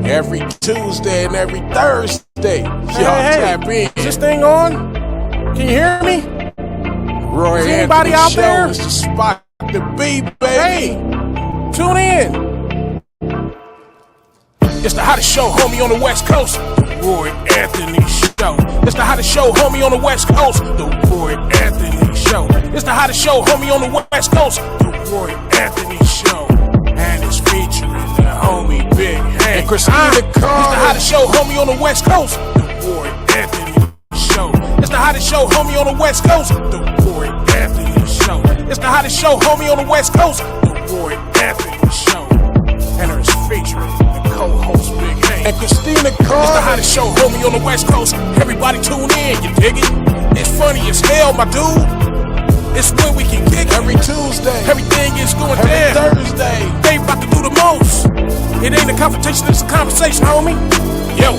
Every Tuesday and every Thursday. Y'all tap in. Is this thing on? Can you hear me? Roy Is anybody Anthony out Show there? is the spot to be, baby. Hey, tune in. It's the hottest show, homie, on the West Coast. The Roy Anthony Show. It's the hottest show, homie, on the West Coast. The Roy Anthony Show. It's the hottest show, homie, on the West Coast. The Roy Anthony Show. And it's featuring the homie Big Hank and Christina Carter. It's the hottest show, homie, on the West Coast. The Roy Anthony Show. It's the hottest show, homie, on the West Coast. The Roy Anthony Show. It's the hottest show, homie, on the West Coast. The Roy Anthony Show. And it's featuring the co-host Big Hank and Christina Carter. It's the hottest show, homie, on the West Coast. Everybody tune in, you dig it? It's funny as hell, my dude. It's where we can kick every Tuesday. Everything is going down. Thursday. They about to do the most. It ain't a confrontation, it's a conversation, homie. Yo,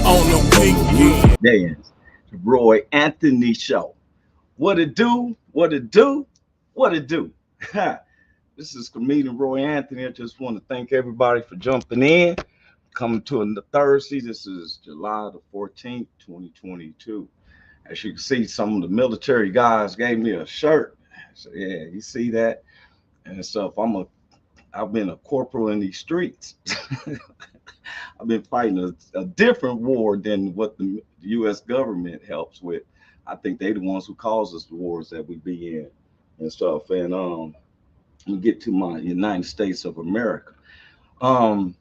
on the weekend. Dance. The Roy Anthony Show. What it do? What it do? What it do? This is comedian Roy Anthony. I just want to thank everybody for jumping in. Coming to a Thursday. This is July the 14th, 2022. As you can see, some of the military guys gave me a shirt. So yeah, you see that? And stuff. I've been a corporal in these streets. I've been fighting a different war than what the U.S. government helps with. I think they the ones who cause us the wars that we be in and stuff. And we get to my United States of America. Welcome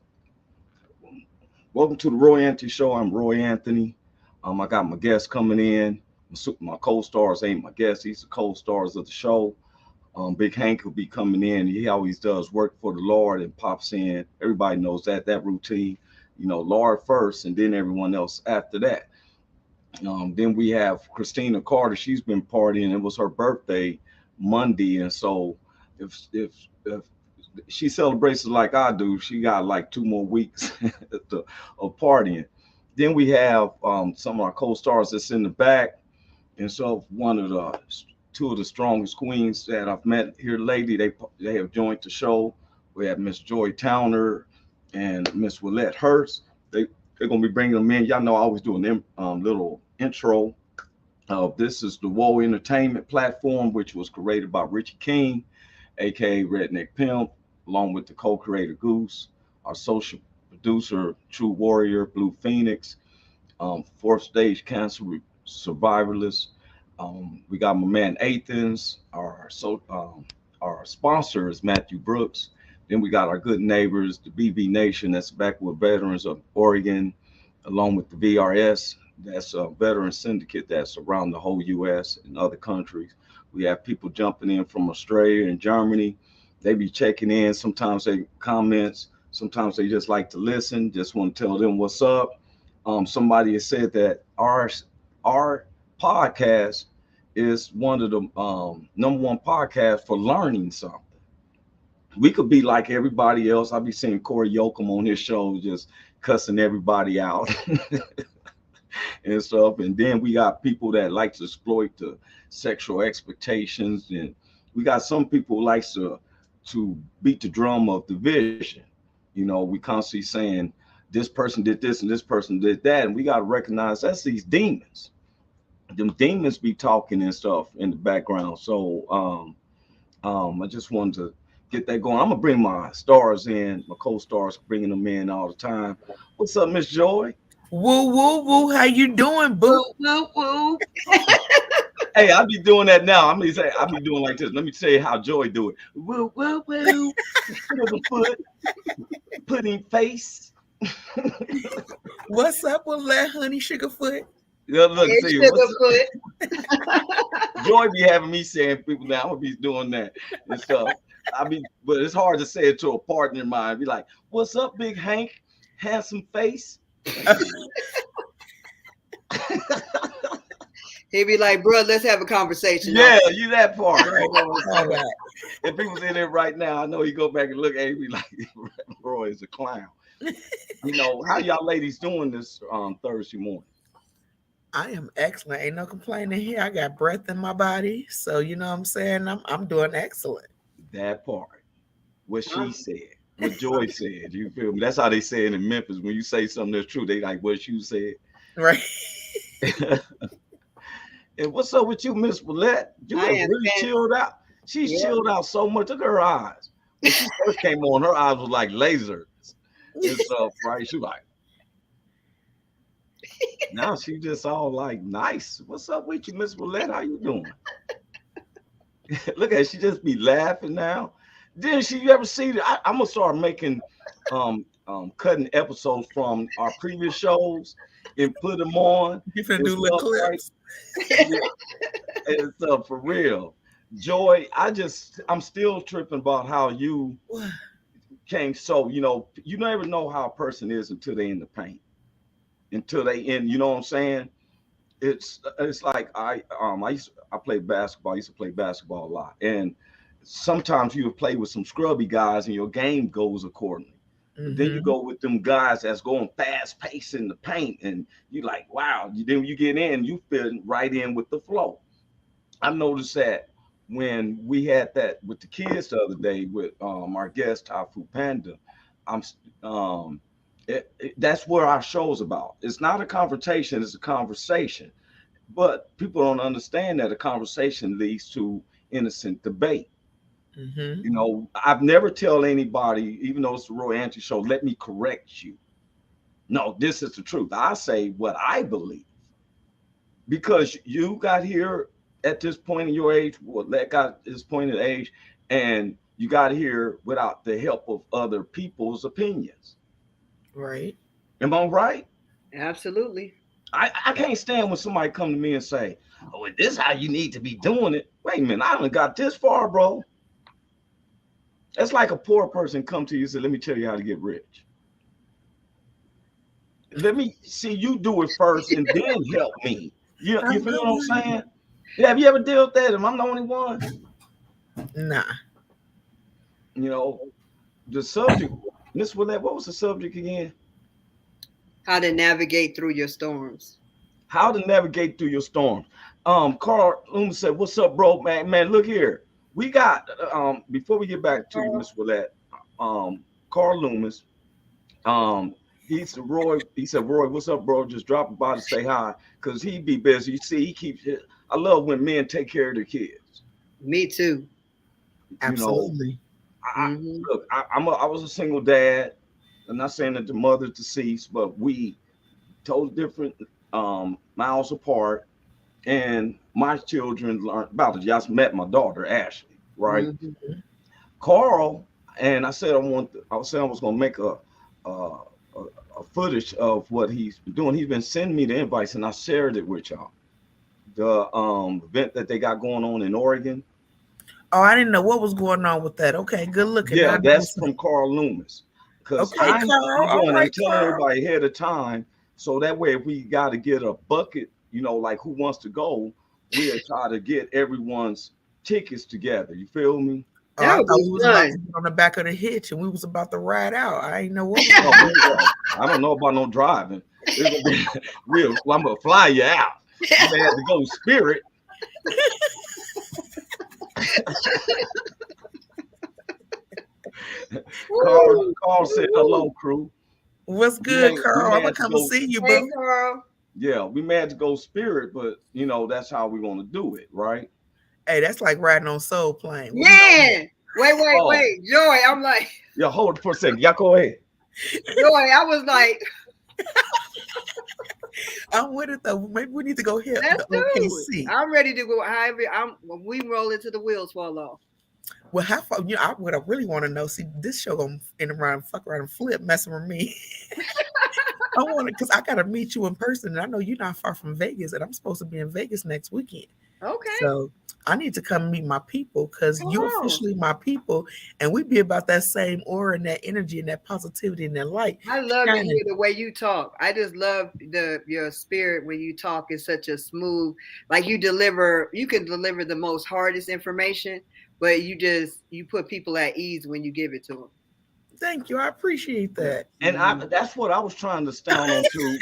to the Roy Anthony Show. I'm Roy Anthony. I got my guests coming in. My co-stars ain't my guests. He's the co-stars of the show. Big Hank will be coming in. He always does work for the Lord and pops in. Everybody knows that routine. You know, Lord first and then everyone else after that. Then we have Christina Carter. She's been partying. It was her birthday Monday. And so if she celebrates it like I do, she got like 2 more weeks of partying. Then we have some of our co-stars that's in the back. And so two of the strongest queens that I've met here lately, they have joined the show. We have Miss Joi Towner and Miss Willette Hurst. They're going to be bringing them in. Y'all know I always do a little intro. This is the Woe Entertainment platform, which was created by Richie King, aka Redneck Pimp, along with the co-creator Goose, our social producer True Warrior Blue Phoenix, fourth stage cancer survivalist. We got my man Athens. Our sponsor is Matthew Brooks. Then we got our good neighbors, the BB Nation, that's Backward Veterans of Oregon, along with the VRS. That's a veteran syndicate that's around the whole U.S. and other countries. We have people jumping in from Australia and Germany. They be checking in. Sometimes they comments. Sometimes they just like to listen. Just want to tell them what's up. Somebody has said that our podcast is one of the #1 podcasts for learning something. We could be like everybody else. I'll be seeing Corey Yoakum on his show just cussing everybody out and stuff. And then we got people that like to exploit the sexual expectations. And we got some people who likes to beat the drum of division. You know, we constantly saying this person did this and this person did that. And we got to recognize that's these demons. Them demons be talking and stuff in the background. So I just wanted to get that going. I'm gonna bring my stars in, my co-stars, bringing them in all the time. What's up, Miss Joy? Woo, woo, woo. How you doing, boo? Woo, woo. Hey, I'll be doing that now. I'll be doing like this. Let me tell you how Joy do it. Woo, woo, woo. Putting face. What's up with that honey sugarfoot? Yeah, look, see, Joy be having me saying people now. I'm gonna be doing that and stuff. But it's hard to say it to a partner of mine. Be like, "What's up, Big Hank? Handsome face." He'd be like, "Bro, let's have a conversation." Yeah, you that part. If he was in there right now, I know he go back and look at me like, "Roy is a clown." You know, how y'all ladies doing this Thursday morning? I am excellent. Ain't no complaining here. I got breath in my body, so you know what I'm saying. I'm doing excellent. That part, what she said. what Joy said. You feel me? That's how they say it in Memphis. When you say something that's true, they like what you said. Right. And what's up with you, Miss Willette? You I have am really chilled out. She's chilled out so much. Look at her eyes. When she first came on, her eyes was like lasers and stuff, right? She like, now she just all like nice. What's up with you, Miss Willette? How you doing? Look at her, she just be laughing now. Didn't she ever see that? I'm gonna start making cutting episodes from our previous shows and put them on. You finna do little clips. Right? And stuff for real. Joy, I'm still tripping about how you came. So, you never know how a person is until they in the paint. Until they in, you know what I'm saying? It's like I played basketball. I used to play basketball a lot. And sometimes you would play with some scrubby guys and your game goes accordingly. But then you go with them guys that's going fast pace in the paint, and you like, wow. Then you get in, you fit right in with the flow. I noticed that when we had that with the kids the other day with our guest Tafu Panda, that's where our show's about. It's not a confrontation, it's a conversation. But people don't understand that a conversation leads to innocent debate. I've never tell anybody, even though it's the Roy Anthony Show, let me correct you. No, this is the truth. I say what I believe. Because you got here at this point in your age, that got this point in age, and you got here without the help of other people's opinions. Right. Am I right? Absolutely. I can't stand when somebody come to me and say, oh, this is how you need to be doing it. Wait a minute, I haven't got this far, bro. That's like a poor person come to you and say, let me tell you how to get rich. Let me see you do it first and then help me. You feel what I'm saying? Yeah, have you ever dealt with that? Am I the only one? Nah. The subject, Miss Willette, what was the subject again? How to navigate through your storms. How to navigate through your storms. Carl Loomis said, what's up, bro? Man, look here. We got, before we get back to you, Miss Willette, Carl Loomis, he said, Roy, what's up, bro? Just drop by to say hi, because he be busy. You see, he keeps it. I love when men take care of their kids. Me too. Absolutely. Look, I was a single dad. I'm not saying that the mother's deceased, but we totally different miles apart. And my children learned about it. Y'all met my daughter, Ashley, right? Carl, and I said I was gonna make a footage of what he's been doing. He's been sending me the invites, and I shared it with y'all. The event that they got going on in Oregon. Oh, I didn't know what was going on with that. Okay, good looking. Yeah, that's from Carl Loomis. Because I'm telling everybody ahead of time, so that way if we got to get a bucket, like who wants to go, we'll try to get everyone's tickets together. You feel me? I thought we was about to get on the back of the hitch and we was about to ride out. I ain't know what. I don't know about no driving. I'm gonna fly you out. I may have to go Spirit. Carl said hello, crew. What's good, Carl? I'm gonna come and see you, bro. Hey, Carl. Yeah, we may have to go Spirit, but that's how we want to do it, right? Hey, that's like riding on Soul Plane. Man, wait, Joy. I'm like, yeah, hold it for a second. Y'all go ahead. Joy, I was like, I'm with it though. Maybe we need to go here. Let's do it. I'm ready to go. However, we roll into the wheels fall off. Well, how far? What I really want to know. See, this show gonna fuck around and flip, messing with me. I want to, because I gotta meet you in person, and I know you're not far from Vegas, and I'm supposed to be in Vegas next weekend. Okay. So I need to come meet my people, because you're officially my people, and we be about that same aura and that energy and that positivity and that light. I love to hear the way you talk. I just love your spirit when you talk is such a smooth, like you can deliver the most hardest information, but you put people at ease when you give it to them. Thank you. I appreciate that. And that's what I was trying to stand on to,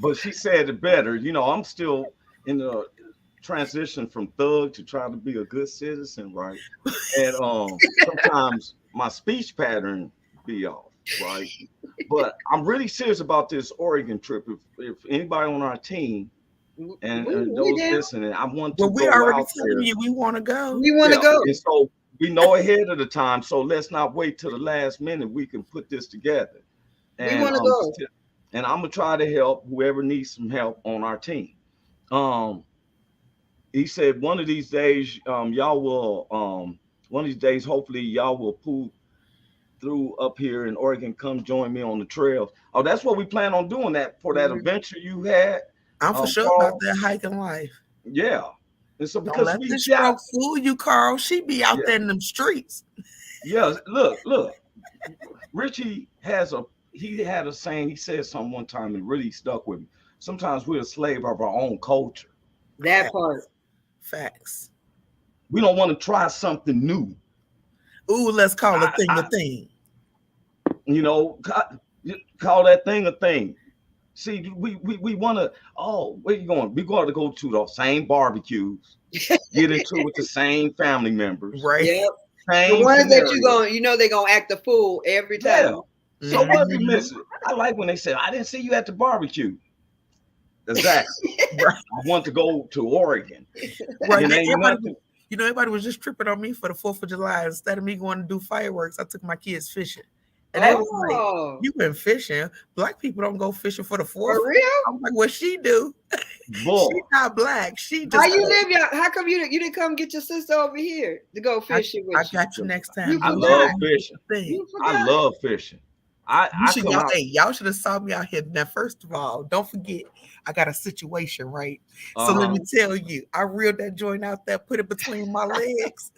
but she said it better. I'm still in the transition from thug to try to be a good citizen, right? And sometimes my speech pattern be off, right? But I'm really serious about this Oregon trip. If anybody on our team and those listening, I want to Well, we go already out telling there. you we want to go. We want to go. And so we know ahead of the time. So let's not wait till the last minute. We can put this together. And, we want to go. And I'm gonna try to help whoever needs some help on our team. He said one of these days, y'all will one of these days, hopefully y'all will pull through up here in Oregon, come join me on the trails. Oh, that's what we plan on doing, that for that adventure you had. I'm for sure Carl, about that hiking life. Yeah. And so Don't because let we this stroke fool you, Carl. She be out there in them streets. Yeah, look. Richie had a saying. He said something one time and really stuck with me. Sometimes we're a slave of our own culture. That part. Facts. We don't want to try something new. Ooh, let's call a thing a thing. You know, call that thing a thing. See, we want to. Oh, where you going? We got to go to the same barbecues, get into it with the same family members, right? Yep. Same the ones scenario. that they're gonna act the fool every time. Yeah. So what we missing? I like when they said, "I didn't see you at the barbecue." Exactly. Right. I want to go to Oregon. Right. Everybody was just tripping on me for the 4th of July. Instead of me going to do fireworks, I took my kids fishing. And they was like, "You been fishing? Black people don't go fishing for the 4th." For real? I'm like, "What she do? She's not black. She just." How you live? How come you didn't come get your sister over here to go fishing with you? I got you next time. I love fishing. I love fishing. Y'all should have saw me out here. Now, first of all, don't forget, I got a situation, right? So let me tell you, I reeled that joint out there, put it between my legs.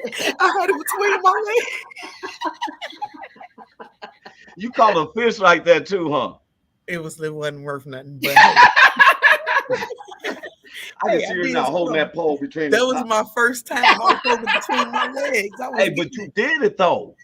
I had it between my legs. You caught a fish like that too, huh? It wasn't worth nothing. But I can see you now holding that pole between. That was my first time holding it between my legs. But you did it though.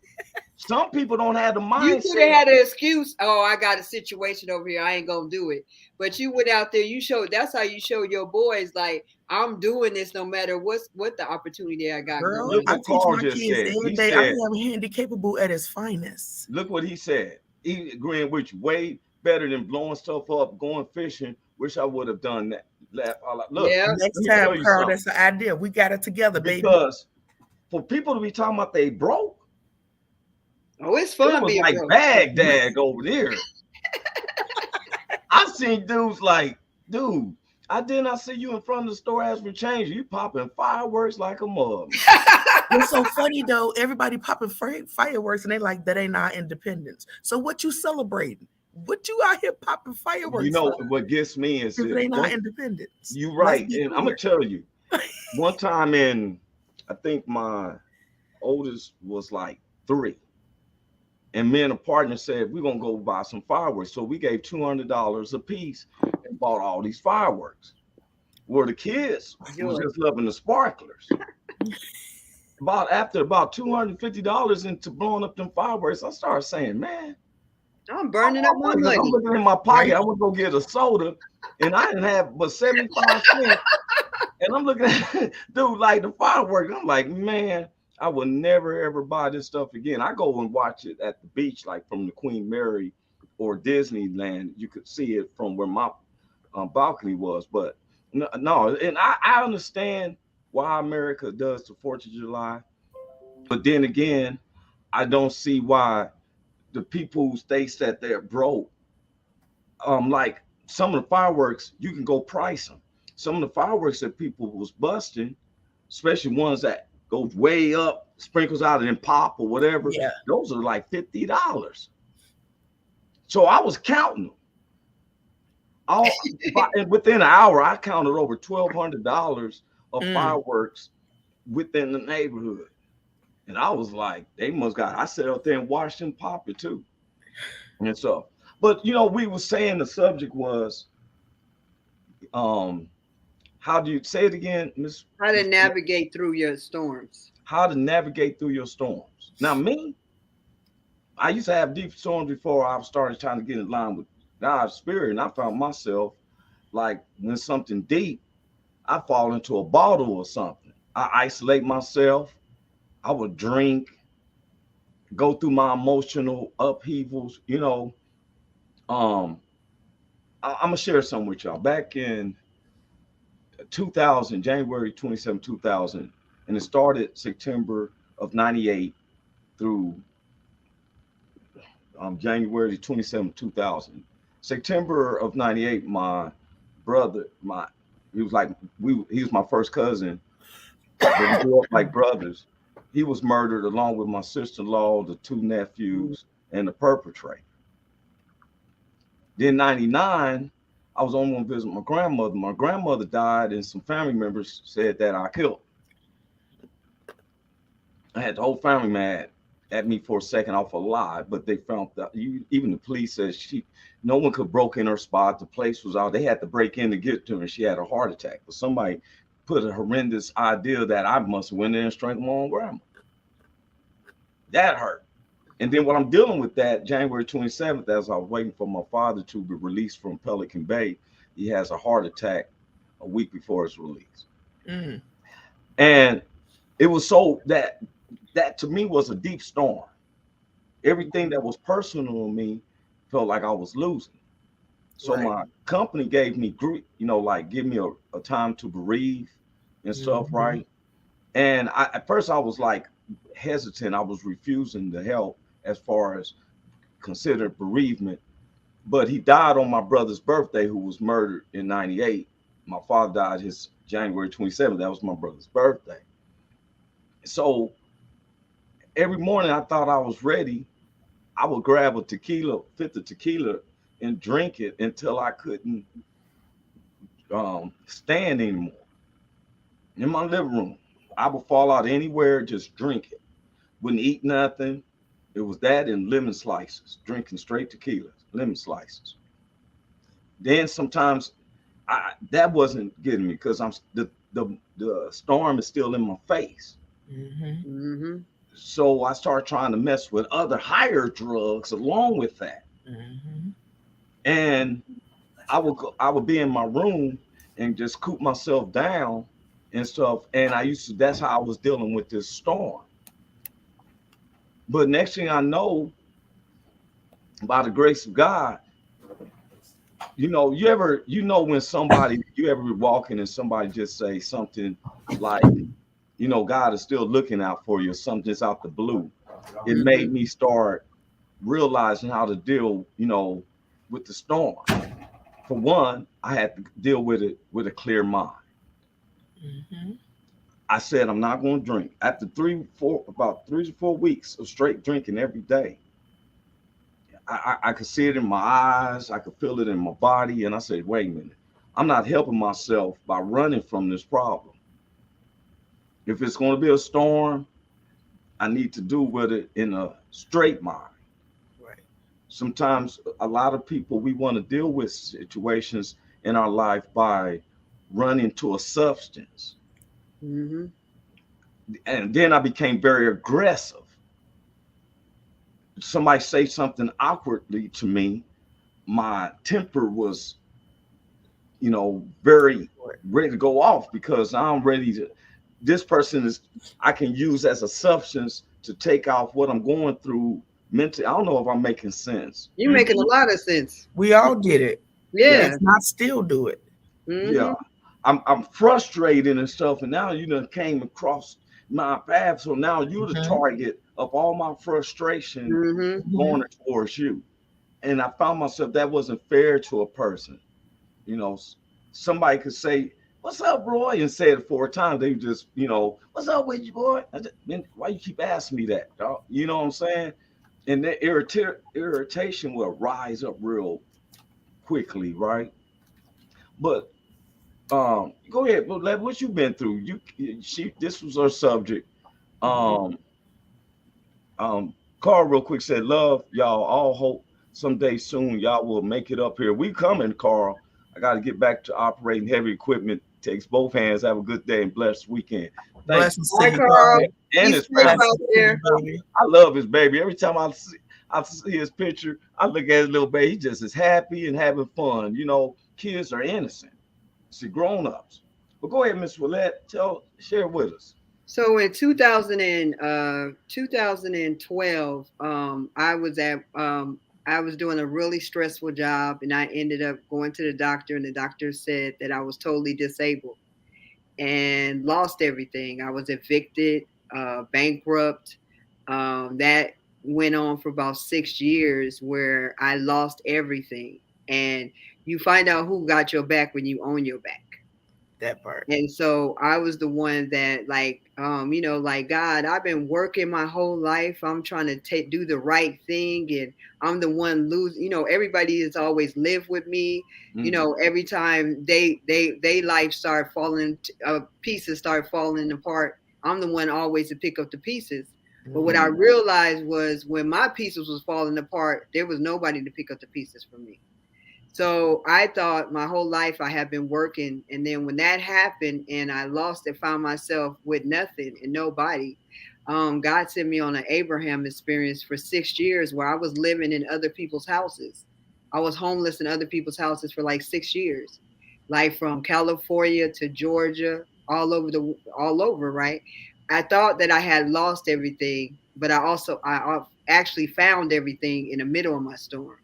Some people don't have the mindset. You could have had an excuse. Oh, I got a situation over here. I ain't gonna do it. But you went out there. You showed. That's how you show your boys, like, I'm doing this no matter what the opportunity I got. Girl, look what Carl just said. Every day I am handicapable at his finest. Look what he said. He agreeing with you. Way better than blowing stuff up, going fishing. Wish I would have done that. Look, next time, Carl, that's the idea. We got it together, baby. Because for people to be talking about they broke. Oh, it's fun. It was like Baghdad over there. I've seen dudes like, dude, I did not see you in front of the store asking for change. You popping fireworks like a mug. It's so funny though. Everybody popping fireworks and they like, that ain't our independence. So what you celebrating? What you out here popping fireworks? You know what gets me is it ain't our independence. You right, and I'm gonna tell you. One time I think my oldest was like 3. And me and a partner said, we're going to go buy some fireworks. So we gave $200 a piece and bought all these fireworks. Where the kids was just loving the sparklers. After about $250 into blowing up them fireworks, I started saying, man, I'm burning up my money. I'm looking in my pocket. I would go get a soda, and I didn't have but 75 cents. And I'm looking at dude like the fireworks. I'm like, man, I will never, ever buy this stuff again. I go and watch it at the beach, like from the Queen Mary or Disneyland. You could see it from where my balcony was. But no, and I understand why America does the 4th of July. But then again, I don't see why the people who states that they're broke, like some of the fireworks, you can go price them. Some of the fireworks that people was busting, especially ones that goes way up, sprinkles out and then pop or whatever. Yeah. Those are like $50. So I was counting them. And within an hour, I counted over $1,200 of fireworks within the neighborhood. And I was like, they must got, I sat out there and watched them pop it too. And so, but we were saying the subject was, how do you say it again, Miss? How to navigate through your storms. How to navigate through your storms. Now, me, I used to have deep storms before I started trying to get in line with God's spirit, and I found myself like when something deep, I fall into a bottle or something. I isolate myself. I would drink, go through my emotional upheavals. I'm gonna share something with y'all. Back in 2000, January 27, 2000, and it started September of 98 through January 27, 2000. September of 98, my brother, he was like, he was my first cousin, but we grew up like brothers. He was murdered along with my sister-in-law, the two nephews, and the perpetrator. Then 99, I was on one visit my grandmother. My grandmother died, and some family members said that I killed her. I had the whole family mad at me for a second off a lie, but they found that even the police said no one could broke in her spot. The place was out. They had to break in to get to her, and she had a heart attack. But somebody put a horrendous idea that I must have went in and strangled my own grandma. That hurt. And then what I'm dealing with that January 27th, as I was waiting for my father to be released from Pelican Bay, he has a heart attack a week before his release. Mm. And it was so that to me was a deep storm. Everything that was personal to me felt like I was losing. So my company gave me grief, like give me a time to bereave and stuff, right? And at first I was like hesitant. I was refusing to help as far as considered bereavement. But he died on my brother's birthday, who was murdered in 98. My father died his January 27th. That was my brother's birthday. So every morning I thought I was ready. I would grab a fifth of tequila, and drink it until I couldn't stand anymore. In my living room, I would fall out anywhere, just drink it. Wouldn't eat nothing. It was that and lemon slices, drinking straight tequila, lemon slices. Then sometimes that wasn't getting me because the storm is still in my face. So I started trying to mess with other higher drugs along with that. And I would be in my room and just coop myself down and stuff. And that's how I was dealing with this storm. But next thing I know, by the grace of God, you ever be walking and somebody just say something like, God is still looking out for you, or something just out the blue. It made me start realizing how to deal, with the storm. For one, I had to deal with it with a clear mind. I said, I'm not going to drink. After about 3 to 4 weeks of straight drinking every day, I could see it in my eyes. I could feel it in my body. And I said, wait a minute, I'm not helping myself by running from this problem. If it's going to be a storm, I need to deal with it in a straight mind. Sometimes a lot of people, we want to deal with situations in our life by running to a substance. And then I became very aggressive. Somebody say something awkwardly to me, my temper was, very ready to go off because I'm ready to, this person I can use as a substance to take off what I'm going through mentally. I don't know if I'm making sense. You're making a lot of sense. We all did it. Yeah. Let's not still do it. Yeah. I'm frustrated and stuff. And now you done came across my path. So now you're the target of all my frustration going towards you. And I found myself, that wasn't fair to a person. Somebody could say, what's up, Roy? And say it 4 times. They just, what's up with you, boy? Why you keep asking me that, dog? You know what I'm saying? And that irritation will rise up real quickly, right? But go ahead, what you been through? This was our subject. Carl real quick said, love y'all, all hope someday soon y'all will make it up here. We coming, Carl. I got to get back to operating heavy equipment. Takes both hands. Have a good day and blessed weekend. Blessings to you, Carl. And his out there. I love his baby. Every time I see his picture, I look at his little baby. He just is happy and having fun. Kids are innocent. See, grown-ups. But go ahead, Miss Willette, share with us. So in 2012, I was doing a really stressful job, and I ended up going to the doctor, and the doctor said that I was totally disabled and lost everything. I was evicted, bankrupt. That went on for about 6 years, where I lost everything. And you find out who got your back when you own your back. That part. And so I was the one that, like, like, God, I've been working my whole life. I'm trying to do the right thing, and I'm the one lose. Everybody has always lived with me. Every time they life start falling, pieces start falling apart, I'm the one always to pick up the pieces. But what I realized was, when my pieces was falling apart, there was nobody to pick up the pieces for me. So I thought my whole life I had been working. And then when that happened and I lost it, found myself with nothing and nobody, God sent me on an Abraham experience for 6 years, where I was living in other people's houses. I was homeless in other people's houses for like 6 years, like from California to Georgia, all over, right? I thought that I had lost everything, but I actually found everything in the middle of my storm.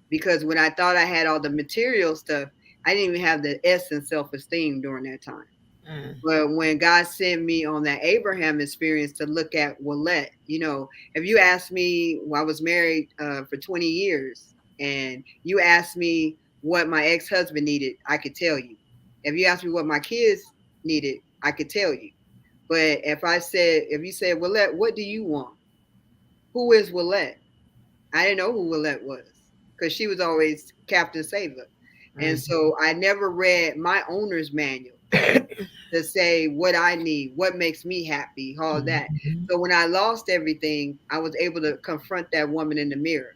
Because when I thought I had all the material stuff, I didn't even have the essence self-esteem during that time. But when God sent me on that Abraham experience to look at Willette, if you asked me, I was married for 20 years, and you asked me what my ex-husband needed, I could tell you. If you asked me what my kids needed, I could tell you. But if you said, Willette, what do you want? Who is Willette? I didn't know who Willette was, because she was always Captain Saver. And so I never read my owner's manual to say what I need, what makes me happy, all that. So when I lost everything, I was able to confront that woman in the mirror.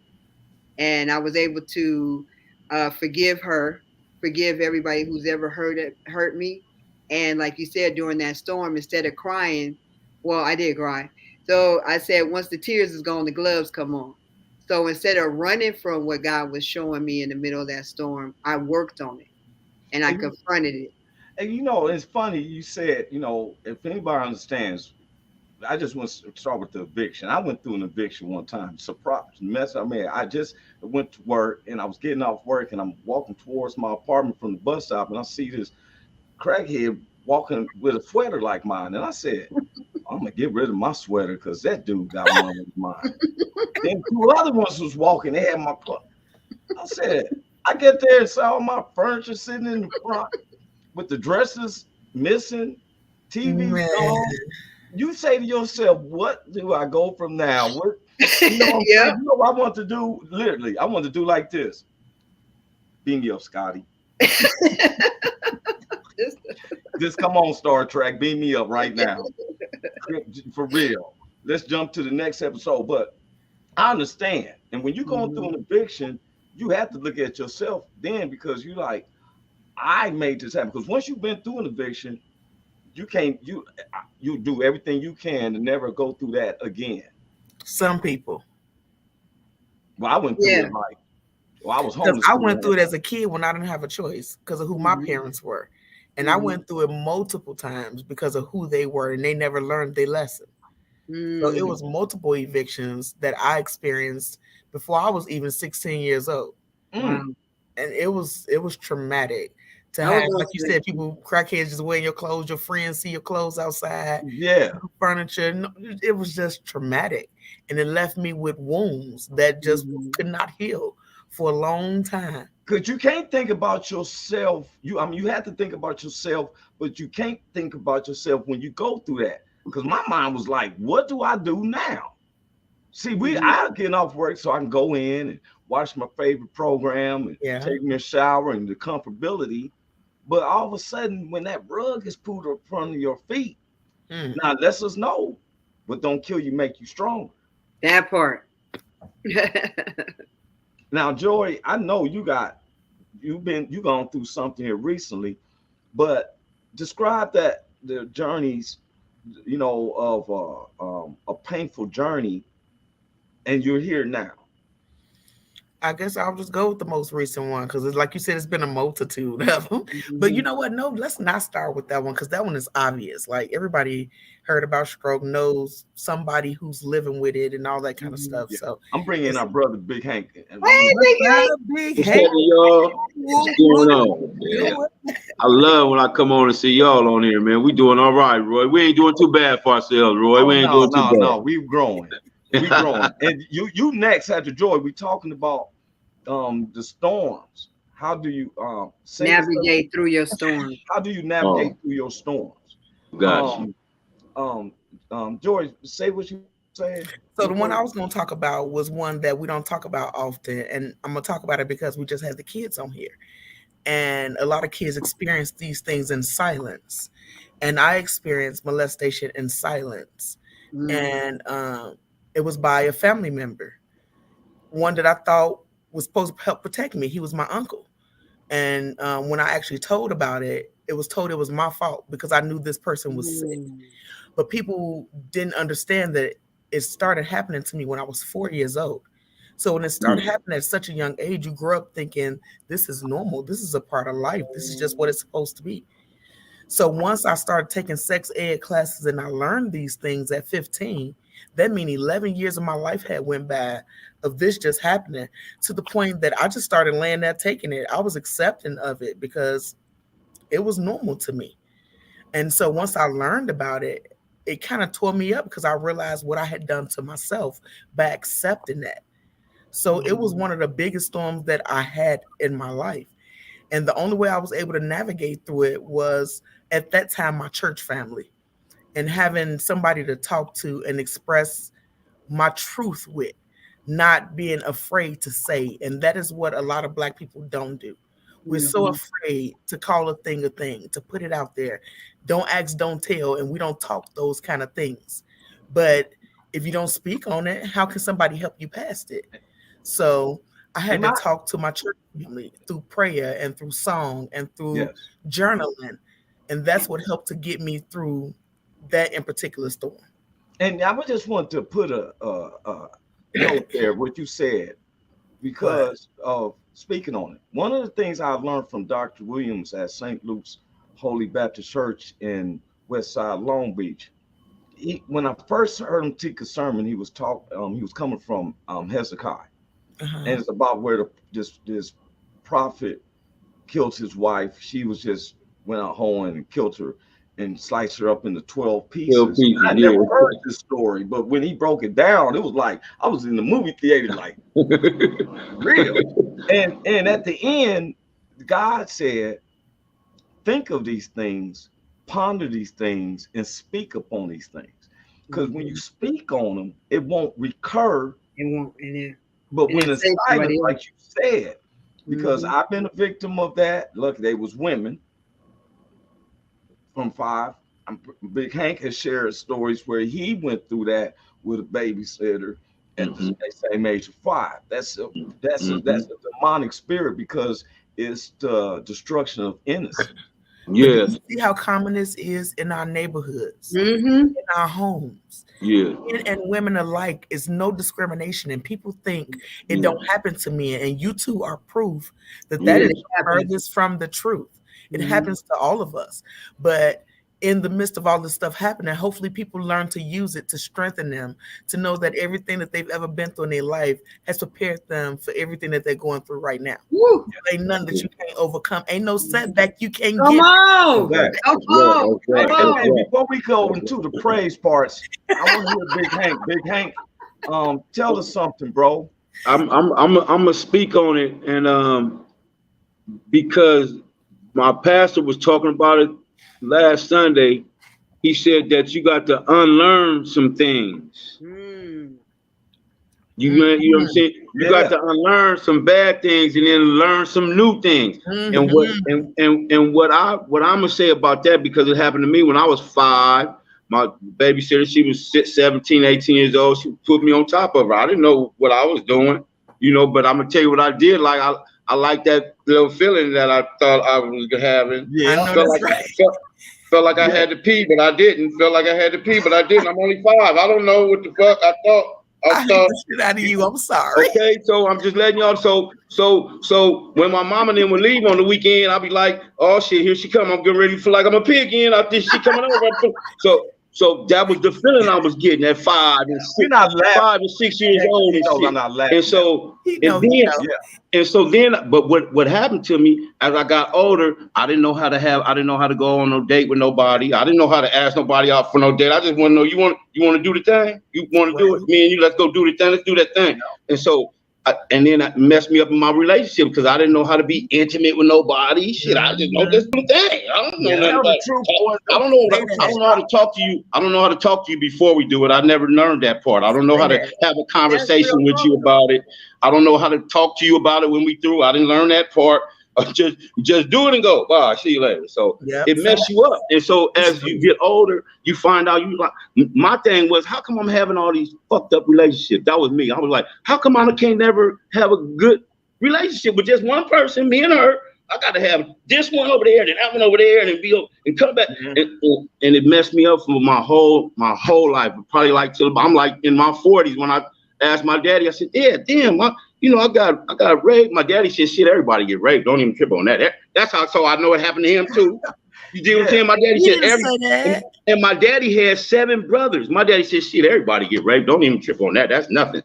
And I was able to forgive her, forgive everybody who's ever hurt me. And like you said, during that storm, instead of crying, well, I did cry. So I said, once the tears is gone, the gloves come on. So instead of running from what God was showing me in the middle of that storm, I worked on it and I confronted it. And it's funny you said, if anybody understands, I just want to start with the eviction. I went through an eviction one time. Surprise mess. I mean, I just went to work and I was getting off work and I'm walking towards my apartment from the bus stop, and I see this crackhead walking with a sweater like mine. And I said, I'm gonna get rid of my sweater because that dude got one of mine. Then two other ones was walking. They had my club. I said, I get there and saw all my furniture sitting in the front with the dresses missing, TV gone. You say to yourself, what do I go from now? What I want to do? Literally, I want to do like this. Beam me up, Scotty. Just come on, Star Trek. Beam me up right now. For real. Let's jump to the next episode. But I understand. And when you're going through an eviction, you have to look at yourself then, because you like, I made this happen. Because once you've been through an eviction, you can't, you do everything you can to never go through that again. Some people. Well, I went through it like, I was homeless. I went through it as a kid when I didn't have a choice because of who my parents were. And I went through it multiple times because of who they were, and they never learned their lesson. So it was multiple evictions that I experienced before I was even 16 years old. And it was traumatic to have, like you said, people, crackheads just wearing your clothes, your friends see your clothes outside, furniture. It was just traumatic. And it left me with wounds that just could not heal for a long time. Because you can't think about yourself. You have to think about yourself, but you can't think about yourself when you go through that. Because my mind was like, what do I do now? See, I get off work so I can go in and watch my favorite program and take me a shower and the comfortability. But all of a sudden, when that rug is pulled up front of your feet, now lets us know, but don't kill you, make you stronger. That part. Now, Joi, I know you've gone through something here recently, but describe the journeys, of a painful journey, and you're here now. I guess I'll just go with the most recent one because it's like you said, it's been a multitude of them. But you know what? No, let's not start with that one because that one is obvious. Like everybody heard about stroke, knows somebody who's living with it and all that kind of stuff. Yeah. So I'm bringing in our brother Big Hank. Hey, Big Hank. Big What's Hank. happening, y'all? What's going on? Yeah. I love when I come on and see y'all on here, man. We doing all right, Roy. We ain't doing too bad for ourselves, Roy. We ain't doing too bad. No, we growing. We growing. And you next after Joy. We talking about the storms. How do you navigate through your storms? How do you navigate through your storms? Gotcha. Joy, say what you saying. So the one I was going to talk about was one that we don't talk about often, and I'm going to talk about it because we just had the kids on here, and a lot of kids experience these things in silence, and I experienced molestation in silence, and it was by a family member, one that I thought was supposed to help protect me. He was my uncle, and when I actually told about it, it was told it was my fault because I knew this person was sick, but people didn't understand that it started happening to me when I was 4 years old. So when it started happening at such a young age, you grow up thinking this is normal. This is a part of life. This is just what it's supposed to be. So once I started taking sex ed classes and I learned these things at 15, that means 11 years of my life had went by of this just happening to the point that I just started laying there taking it. I was accepting of it because it was normal to me. And so once I learned about it, it kind of tore me up because I realized what I had done to myself by accepting that. So it was one of the biggest storms that I had in my life. And the only way I was able to navigate through it was at that time, my church family and having somebody to talk to and express my truth with, not being afraid to say. And that is what a lot of Black people don't do. We're so afraid to call a thing, to put it out there. Don't ask, don't tell, and we don't talk those kind of things. But if you don't speak on it, how can somebody help you past it? So I had to talk to my church family through prayer and through song and through journaling. And that's what helped to get me through that in particular storm. And I would just want to put a note there, what you said, because of speaking on it. One of the things I've learned from Dr. Williams at St. Luke's Holy Baptist Church in West Side Long Beach, when I first heard him teach a sermon, he was coming from Hezekiah. And it's about where this prophet killed his wife. She was just went out home and killed her and sliced her up into 12 pieces. I never heard this story, but when he broke it down, it was like I was in the movie theater, like real. And at the end, God said, think of these things, ponder these things, and speak upon these things. Because when you speak on them, it won't recur. It won't. But when it's silent, like you said, because I've been a victim of that. Look, they was women from 5. Big Hank has shared stories where he went through that with a babysitter at the same age of 5. That's a demonic spirit because it's the destruction of innocence. Yes. See how common this is in our neighborhoods, in our homes. Men and women alike, is no discrimination, and people think it don't happen to me. And you two are proof that is furthest from the truth. It happens to all of us. But in the midst of all this stuff happening, hopefully people learn to use it to strengthen them, to know that everything that they've ever been through in their life has prepared them for everything that they're going through right now. Ain't nothing that you can't overcome. Ain't no setback you can't get. Come on. And before we go into the praise parts, I want to hear Big Hank. Big Hank, tell us something, bro. I'm gonna speak on it, and because my pastor was talking about it last Sunday. He said that you got to unlearn some things. You know what I'm saying? You got to unlearn some bad things and then learn some new things. And what I'm gonna say about that, because it happened to me when I was 5. My babysitter, she was 17, 18 years old. She put me on top of her. I didn't know what I was doing, but I'm gonna tell you what I did. Like I like that little feeling that I thought I was having. Felt like I had to pee, but I didn't. Felt like I had to pee, but I didn't. I'm only 5. I don't know what the fuck I thought I hate the shit out of you. I'm sorry. Okay, so I'm just letting y'all. So when my mom and them would leave on the weekend, I'll be like, oh shit, here she come. I'm getting ready to feel like I'm a pig again out this shit coming over. So that was the feeling I was getting at 5 and 6 years old and shit. I'm not laughing. And so but what happened to me as I got older, I didn't know how to go on no date with nobody. I didn't know how to ask nobody out for no date. I just want to know, you want to do the thing? You want to do it? Me and you, let's go do the thing. Let's do that thing. And so and then it messed me up in my relationship because I didn't know how to be intimate with nobody. Shit, I just know this thing. I don't know nothing about it. I don't know how to talk to you. I don't know how to talk to you before we do it. I never learned that part. I don't know how to have a conversation with you about it. I don't know how to talk to you about it when we through. I didn't learn that part. Just do it and go. Bye. See you later. So it messed you up. And so as you get older, you find out you like. My thing was, how come I'm having all these fucked up relationships? That was me. I was like, how come I can't never have a good relationship with just one person, me and her? I got to have this one over there, then that one over there, and then and come back. And it messed me up for my whole life. Probably like till I'm like in my 40s when I asked my daddy. I said, yeah, damn, I got raped. My daddy said, shit, everybody get raped. Don't even trip on that. That's how, so I know it happened to him too. You see what I'm saying? My daddy said and my daddy had 7 brothers. My daddy said, shit, everybody get raped. Don't even trip on that. That's nothing.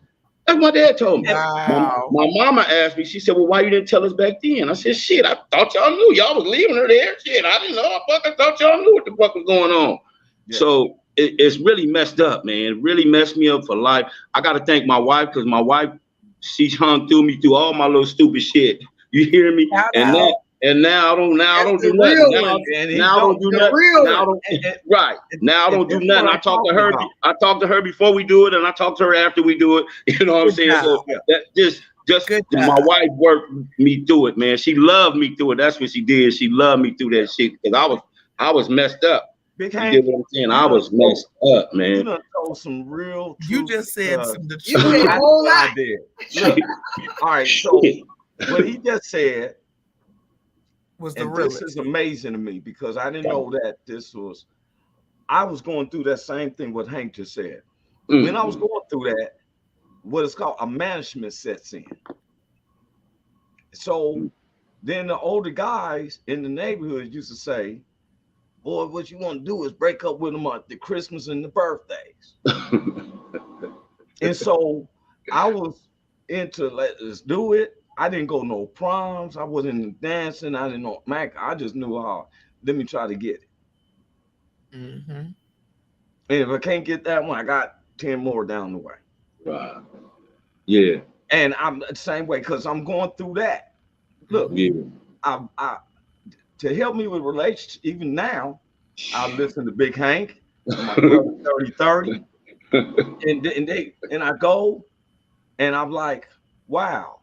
That's what my dad told me. Wow. My mama asked me, she said, well, why you didn't tell us back then? I said, shit, I thought y'all knew. Y'all was leaving her there. Shit, I didn't know. I fucking thought y'all knew what the fuck was going on. Yeah. So it's really messed up, man. It really messed me up for life. I got to thank my wife because my wife, she hung through me through all my little stupid shit. You hear me? And now I don't do nothing. Now I don't do nothing. Right. Now I don't do nothing. I talk to her before we do it, and I talk to her after we do it. You know what I'm saying? So that just my wife worked me through it, man. She loved me through it. That's what she did. She loved me through that shit because I was messed up. Big Hank, you get what I'm saying? I was messed up, man. You done told some real truth. You just said some the truth. You said a whole lot. I did. Look, all right, so what he just said was the real. This is amazing to me because I didn't know that I was going through that same thing what Hank just said. Mm-hmm. When I was going through that, what is called a management sets in. So then the older guys in the neighborhood used to say, boy, what you want to do is break up with them on the Christmas and the birthdays. And so I was into let's do it. I didn't go no proms. I wasn't dancing. I didn't know Mac. I just knew how. Let me try to get it. Mm-hmm. And if I can't get that one, I got 10 more down the way. Right. Yeah. And I'm the same way because I'm going through that. Look, I to help me with relationships, even now, I listen to Big Hank, my brother 30, and I go, and I'm like, wow.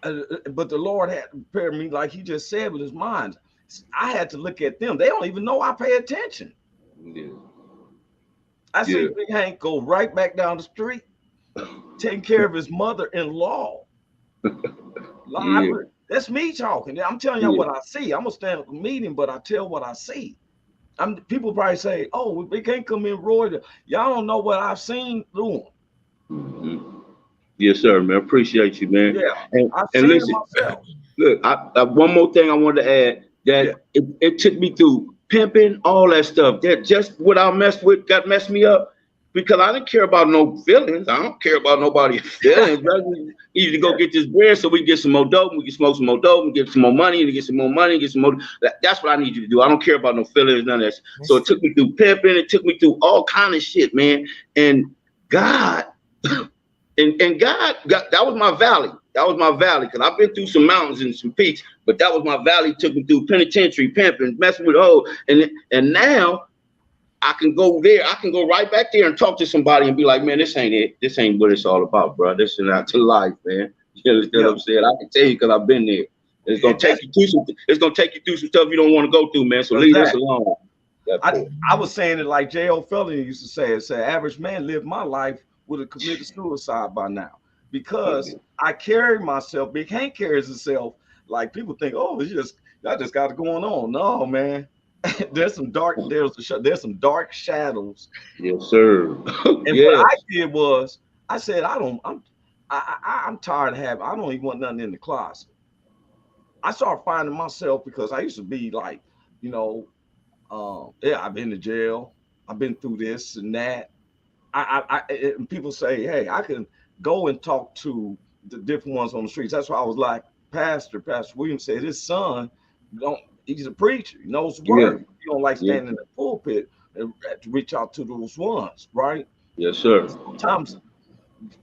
But the Lord had prepared me, like he just said, with his mind. I had to look at them. They don't even know I pay attention. Yeah. I see Big Hank go right back down the street, taking care of his mother-in-law. That's me talking. I'm telling you what I see. I'm gonna stand at the meeting, but I tell what I see. People probably say, "Oh, we can't come in, Roy." Y'all don't know what I've seen doing. Mm-hmm. Yes, sir, man. Appreciate you, man. Yeah, and listen, look, I one more thing I wanted to add that it took me through pimping, all that stuff. That just what I messed me up. Because I didn't care about no feelings. I don't care about nobody's feelings. We need to go get this bread so we can get some more dope. We can smoke some more dope and get some more money and get some more money, get some more. That's what I need you to do. I don't care about no feelings, none of that. So it took me through pimping. It took me through all kind of shit, man. And God, and God, that was my valley. That was my valley because I've been through some mountains and some peaks, but that was my valley. Took me through penitentiary, pimping, messing with and now I can go there. I can go right back there and talk to somebody and be like, man, this ain't it. This ain't what it's all about, bro. This is not to life, man. You understand what I'm saying? I can tell you because I've been there. It's gonna take you through some. It's gonna take you through some stuff you don't want to go through, man. So leave this alone. I was saying it like J.O. Felony used to say. It said, average man lived my life would have committed suicide by now because I carry myself. Big Hank carries himself like people think, oh, I just got it going on. No, man. There's some dark shadows. Yes, sir. And what I did was I said, I'm tired of having, I don't even want nothing in the closet. I started finding myself because I used to be like, you know, yeah, I've been to jail. I've been through this and that. And people say, hey, I can go and talk to the different ones on the streets. That's why I was like, Pastor Williams said his son, he's a preacher. He knows the word. He don't like standing in the pulpit and to reach out to those ones, right? Yes, sir. Sometimes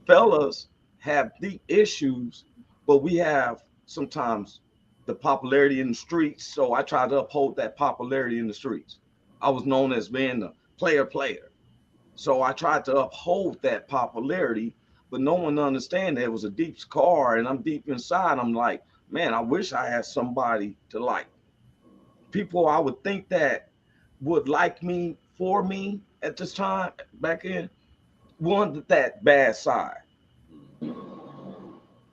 fellas have deep issues, but we have sometimes the popularity in the streets. So I try to uphold that popularity in the streets. I was known as being the player. So I tried to uphold that popularity, but no one understand that it was a deep scar, and I'm deep inside. I'm like, man, I wish I had somebody to like. People I would think that would like me for me at this time back in wanted that bad side.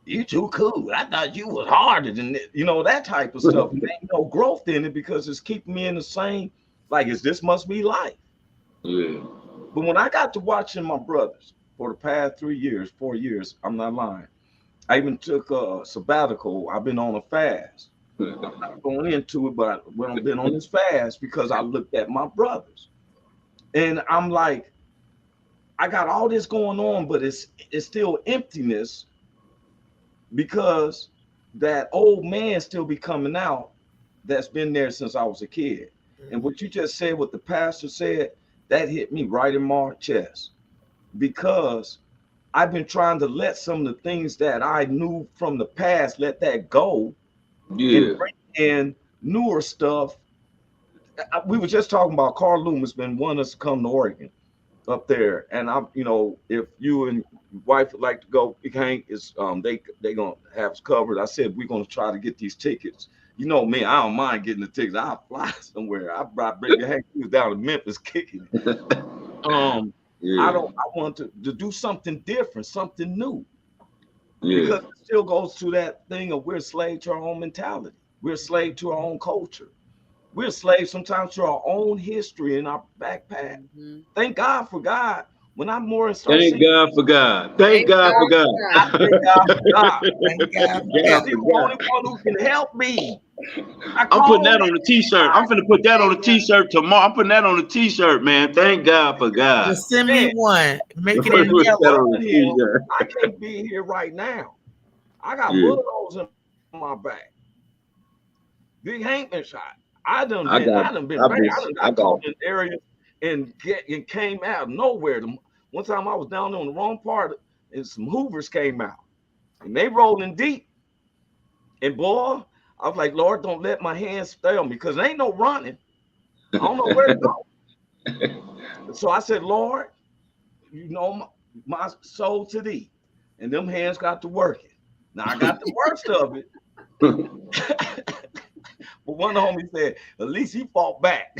You too cool. I thought you was harder than this. You know, that type of stuff. There ain't no growth in it because it's keeping me in the same, like, this must be life. Yeah. But when I got to watching my brothers for the past 4 years, I'm not lying. I even took a sabbatical. I've been on a fast. I'm not going into it, but I've been on this fast because I looked at my brothers. And I'm like, I got all this going on, but it's still emptiness because that old man still be coming out that's been there since I was a kid. And what you just said, what the pastor said, that hit me right in my chest because I've been trying to let some of the things that I knew from the past, let that go and bring in newer stuff. We were just talking about Carl Loomis been wanting us to come to Oregon up there. And I'm, you know, if you and your wife would like to go, Hank, is they gonna have us covered. I said we're gonna try to get these tickets. You know me, I don't mind getting the tickets. I'll fly somewhere. I brought baby Hank, he was down in Memphis kicking it. I want to do something different, something new. Because it still goes to that thing of we're a slave to our own mentality. We're a slave to our own culture. We're slaves sometimes to our own history in our backpack. Thank God for God. When I'm more Thank God for God. Thank God for God. I thank God for God. Thank God. He's the only one who can help me. I'm putting that on a t-shirt. I'm finna put that on a t-shirt tomorrow. I'm putting that on a t-shirt, man. Thank God for God. Just send me one. Make it in yellow. I can't be here right now. I got bullet holes in my back. Big Hank been shot. I done been caught in areas and came out of nowhere. One time I was down there on the wrong part and some Hoovers came out and they rolling deep. And boy, I was like, Lord, don't let my hands fail me because there ain't no running. I don't know where to go. So I said, Lord, you know my soul to thee. And them hands got to working. Now I got the worst of it. But one homie said, at least he fought back.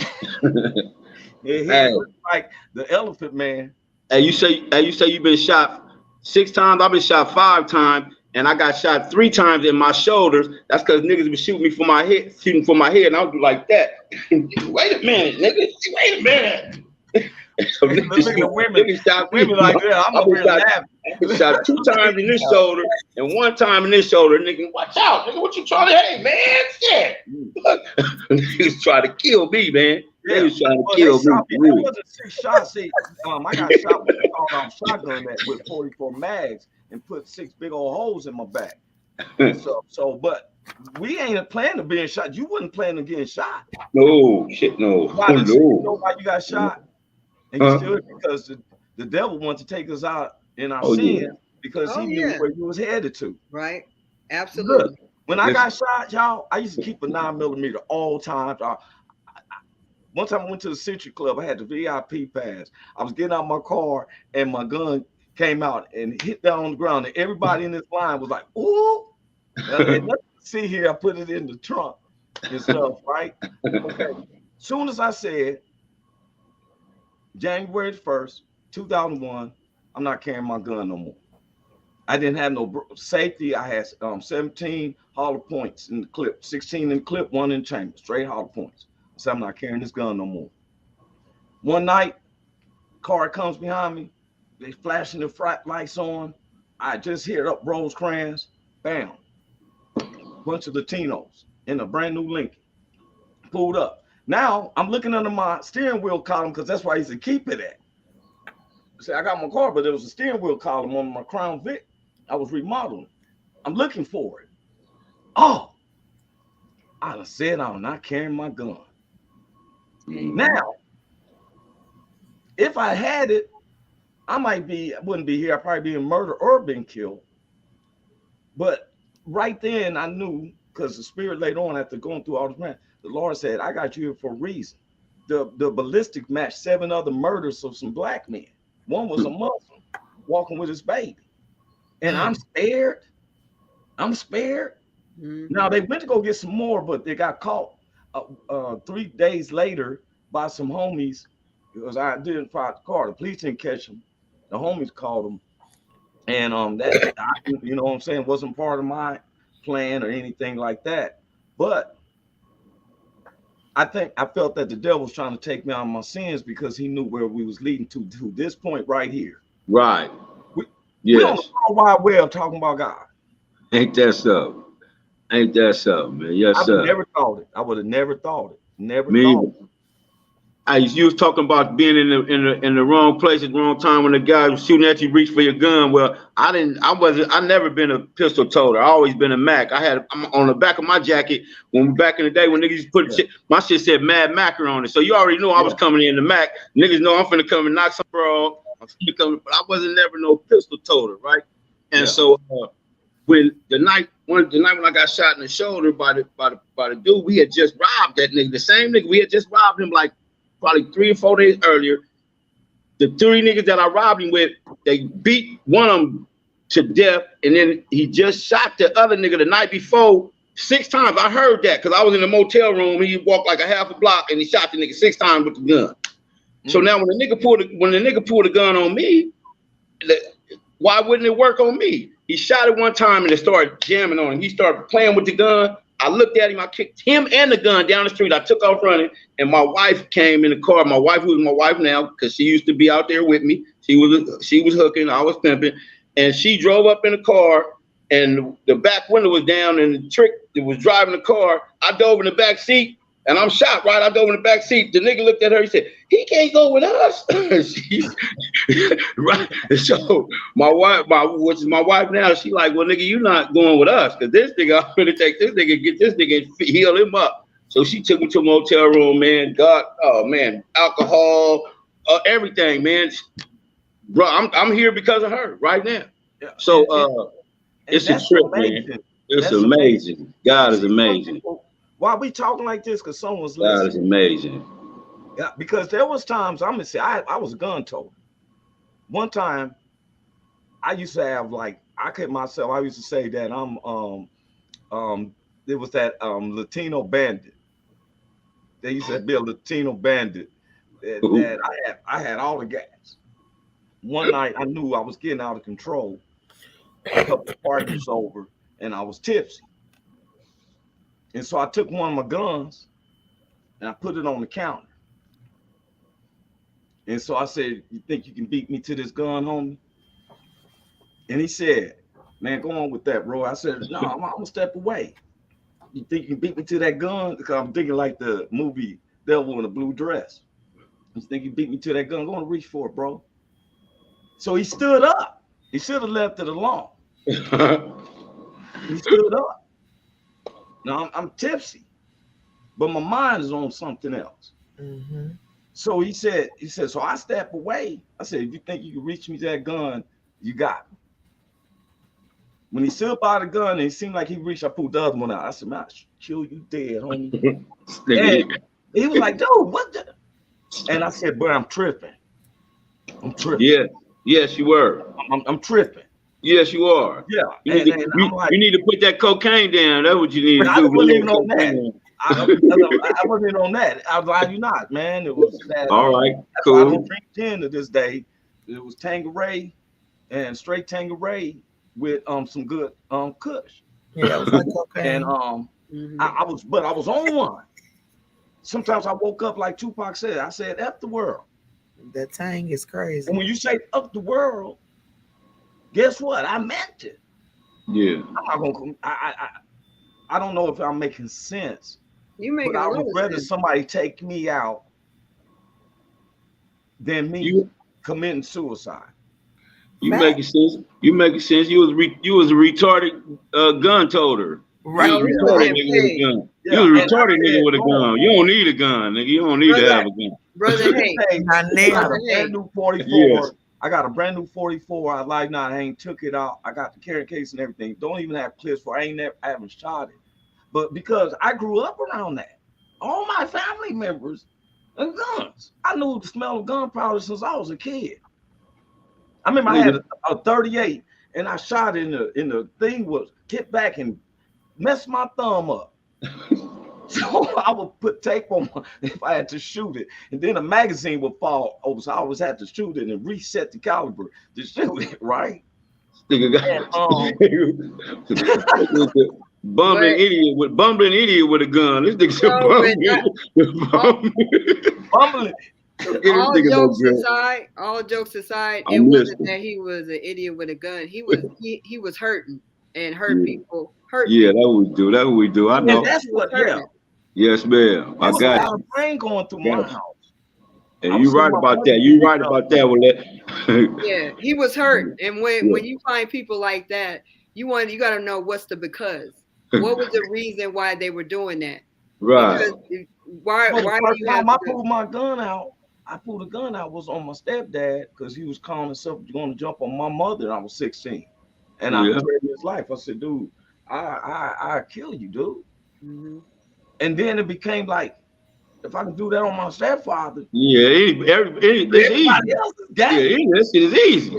He looked like the Elephant Man. Hey, you say you've been shot 6 times. I've been shot 5 times, and I got shot 3 times in my shoulders. That's because niggas been shooting me for my head, and I was like that. Wait a minute, nigga. Wait a minute. So women like that. I'm over here laughing. I been shot 2 times in this shoulder and 1 time in this shoulder. Nigga, watch out, nigga. What you trying to? Hey, man, shit. Niggas trying to kill me, man. They was trying to kill me. It wasn't 6 shots. See, I got shot with a shotgun with 44 mags and put 6 big old holes in my back. But we ain't planning on being shot. You wouldn't plan on getting shot. No, shit, no. You know why you got shot? And you still because the devil wanted to take us out in our sin because he knew where he was headed to. Right. Absolutely. Look, when I got shot, y'all, I used to keep a 9mm all times. One time I went to the Century Club. I had the VIP pass. I was getting out of my car and my gun came out and hit down on the ground. And everybody in this line was like, ooh. And see here, I put it in the trunk and stuff, right? Okay. Soon as I said, January 1st, 2001, I'm not carrying my gun no more. I didn't have no safety. I had 17 hollow points in the clip, 16 in the clip, 1 in the chamber, straight hollow points. So I'm not carrying this gun no more. One night, car comes behind me. They flashing the front lights on. I just hear up Rosecrans, bam, bunch of Latinos in a brand new Lincoln pulled up. Now I'm looking under my steering wheel column because that's where I used to keep it at. See, I got my car, but there was a steering wheel column on my Crown Vic. I was remodeling. I'm looking for it. Oh, I done said I'm not carrying my gun. Now, if I had it, I wouldn't be here. I'd probably be in murder or been killed. But right then I knew, because the spirit later on after going through all this, man, the Lord said, I got you here for a reason. The ballistic matched 7 other murders of some black men. One was a Muslim walking with his baby. And I'm spared. Now they went to go get some more, but they got caught 3 days later by some homies because I didn't fire the car. The police didn't catch them. The homies called them. And that, you know what I'm saying, wasn't part of my plan or anything like that. But I felt that the devil was trying to take me out of my sins because he knew where we was leading to this point right here. Right. We on the wide web talking about God. Ain't that so? Ain't that so, man? Yes, sir. I would have never thought it. Never Me thought it. You was talking about being in the wrong place at the wrong time when the guy was shooting at you, reach for your gun. Well, I never been a pistol toter. I always been a Mac. I'm on the back of my jacket when back in the day when niggas put shit, my shit said Mad Macker on it. So you already know I was coming in the Mac. Niggas know I'm finna come and knock some bro. But I wasn't never no pistol toter, right? And so when the night when I got shot in the shoulder by the dude, we had just robbed that nigga. The same nigga, we had just robbed him like probably 3 or 4 days earlier. The 3 niggas that I robbed him with, they beat one of them to death, and then he just shot the other nigga the night before 6 times. I heard that because I was in the motel room. He walked like a half a block, and he shot the nigga 6 times with the gun. So now when the nigga pulled the gun on me, why wouldn't it work on me? He shot it one time and it started jamming on him. He started playing with the gun. I looked at him, I kicked him and the gun down the street. I took off running, and my wife came in the car. My wife, who's my wife now, because she used to be out there with me. She was hooking, I was pimping, and she drove up in the car, and the back window was down, and the trick that was driving the car, I dove in the back seat, and I'm shot, right? I dove in the back seat. The nigga looked at her, he said, he can't go with us. Right. So which is my wife now, she like, well, nigga, you not going with us, because this nigga, I'm gonna take this nigga, get this nigga, and heal him up. So she took me to a motel room, man. Alcohol, everything, man. Bro, I'm here because of her right now. Yeah. So it's a trip, man. It's amazing. God is amazing. Why are we talking like this? Because someone's listening. God is amazing. Yeah, because there was times I'm gonna say I was a gun toter. One time, I used to have I used to say that there was that Latino bandit. They used to be a Latino bandit that I had all the gas. One night I knew I was getting out of control. A couple of parties over, and I was tipsy. And so I took one of my guns and I put it on the counter. And so I said, you think you can beat me to this gun, homie? And he said, man, go on with that, bro. I said, no, I'm gonna step away. You think you can beat me to that gun? Because I'm thinking like the movie Devil in a Blue Dress. You think you beat me to that gun? Go and reach for it, bro. So he stood up. He should have left it alone. He stood up. Now I'm tipsy, but my mind is on something else. Mm-hmm. So he said, so I stepped away. I said, if you think you can reach me to that gun, you got me. When he stood by the gun and it seemed like he reached, I pulled the other one out. I said, man, I'll kill you dead, homie. And he was like, dude, what the? And I said, bro, I'm tripping. Yeah, yes, you were. I'm tripping. Yes, you are. Yeah. You need to put that cocaine down. That's what you need to do. I wasn't even on that. I wasn't even on that. I was like, you not, man. It was that. All right, cool. I don't drink gin to this day. It was Tanqueray and straight Tanqueray with some good kush. Yeah, it was like cocaine. And I was on one. Sometimes I woke up like Tupac said. I said, F the world. That tang is crazy. And when you say fuck the world, guess what? I meant it. Yeah. I'm not gonna. I don't know if I'm making sense. You make But a I lot would of rather sense. somebody take me out than me committing suicide. You making sense. You making sense. You was a retarded gun toter. Right. You was a retarded nigga with a gun. You was a retarded nigga with a gun. You don't need a gun, nigga. You don't need to have a gun. Brother, hey, Not I got now. a brand new 44. Yes. I got a brand new 44. I like not. I ain't took it out. I got the carry case and everything. Don't even have clips for. I haven't shot it. But because I grew up around that, all my family members and guns. I knew the smell of gunpowder since I was a kid. I remember I had a 38 and I shot it in the thing was kicked back and messed my thumb up. So I would put tape on if I had to shoot it, and then a magazine would fall over. So I always had to shoot it and reset the caliber to shoot it, right? Nigga got bumbling idiot with a gun. This nigga's bumbling. All jokes aside, it wasn't that he was an idiot with a gun. He was hurting and hurt people. That we do. I know. And that's what. Yeah. Yes, ma'am. I got you. Brain going through my house. And you right about that. You right about that, Willette. Yeah, he was hurt. And when you find people like that, you got to know what's the because. What was the reason why they were doing that? Right. Because why do you have I pulled my gun out. I pulled a gun out was on my stepdad because he was calling himself going to jump on my mother. And I was 16, and I threatened his life. I said, "Dude, I kill you, dude." Mm-hmm. And then it became like, if I can do that on my stepfather, it's easy. That shit is easy.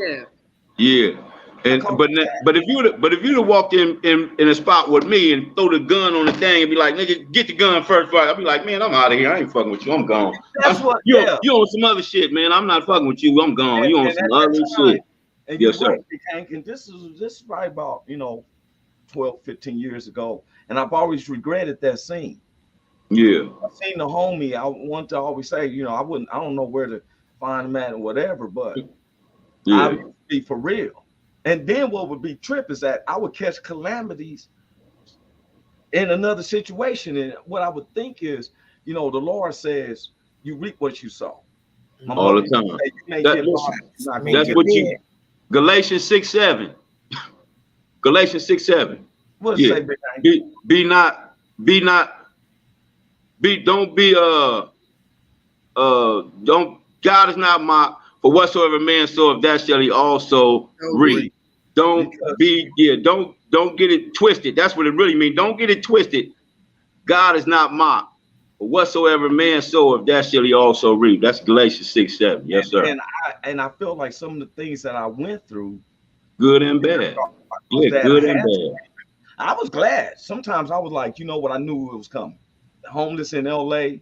Yeah. And but if you'd have walked in a spot with me and throw the gun on the thing and be like, nigga, get the gun first, I'd be like, man, I'm out of here. I ain't fucking with you. I'm gone. You on some other shit, man. I'm not fucking with you. I'm gone. You on some other shit. And yes, sir. And this is probably about 12, 15 years ago, and I've always regretted that scene. Yeah, I've seen the homie. I want to always say, I don't know where to find him at or whatever, but I would be for real. And then what would be trip is that I would catch calamities in another situation. And what I would think is, the Lord says, you reap what you sow. All the time. That's what you, Galatians 6:7. Galatians 6:7. What does it say, God is not mocked, for whatsoever man soweth, that shall he also reap. Don't get it twisted. That's what it really means. Don't get it twisted. God is not mocked, for whatsoever man soweth, that shall he also reap. That's Galatians 6:7. Yes, sir. And I feel like some of the things that I went through, good and bad. Yeah, good and bad. I was glad. Sometimes I was like, what, I knew it was coming. Homeless in LA.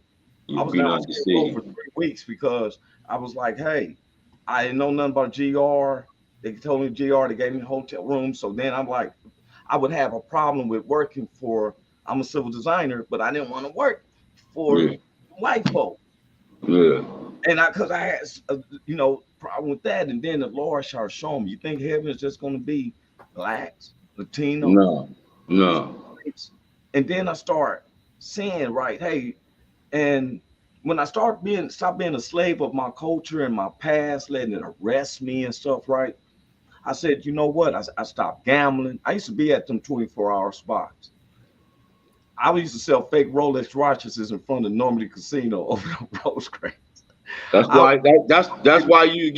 I was down for 3 weeks because I was like, hey, I didn't know nothing about GR. They told me GR, they gave me a hotel room. So then I'm like, I would have a problem with working I'm a civil designer, but I didn't want to work for white folk. Yeah. And because I had, problem with that. And then the Lord started showing me, you think heaven is just going to be blacks, Latino? No. And then I start saying, right, hey, and when I stop being a slave of my culture and my past, letting it arrest me and stuff, right? I said, you know what? I stopped gambling. I used to be at them 24-hour spots. I used to sell fake Rolex watches in front of Normandy Casino over the Rose Cranes. That's why you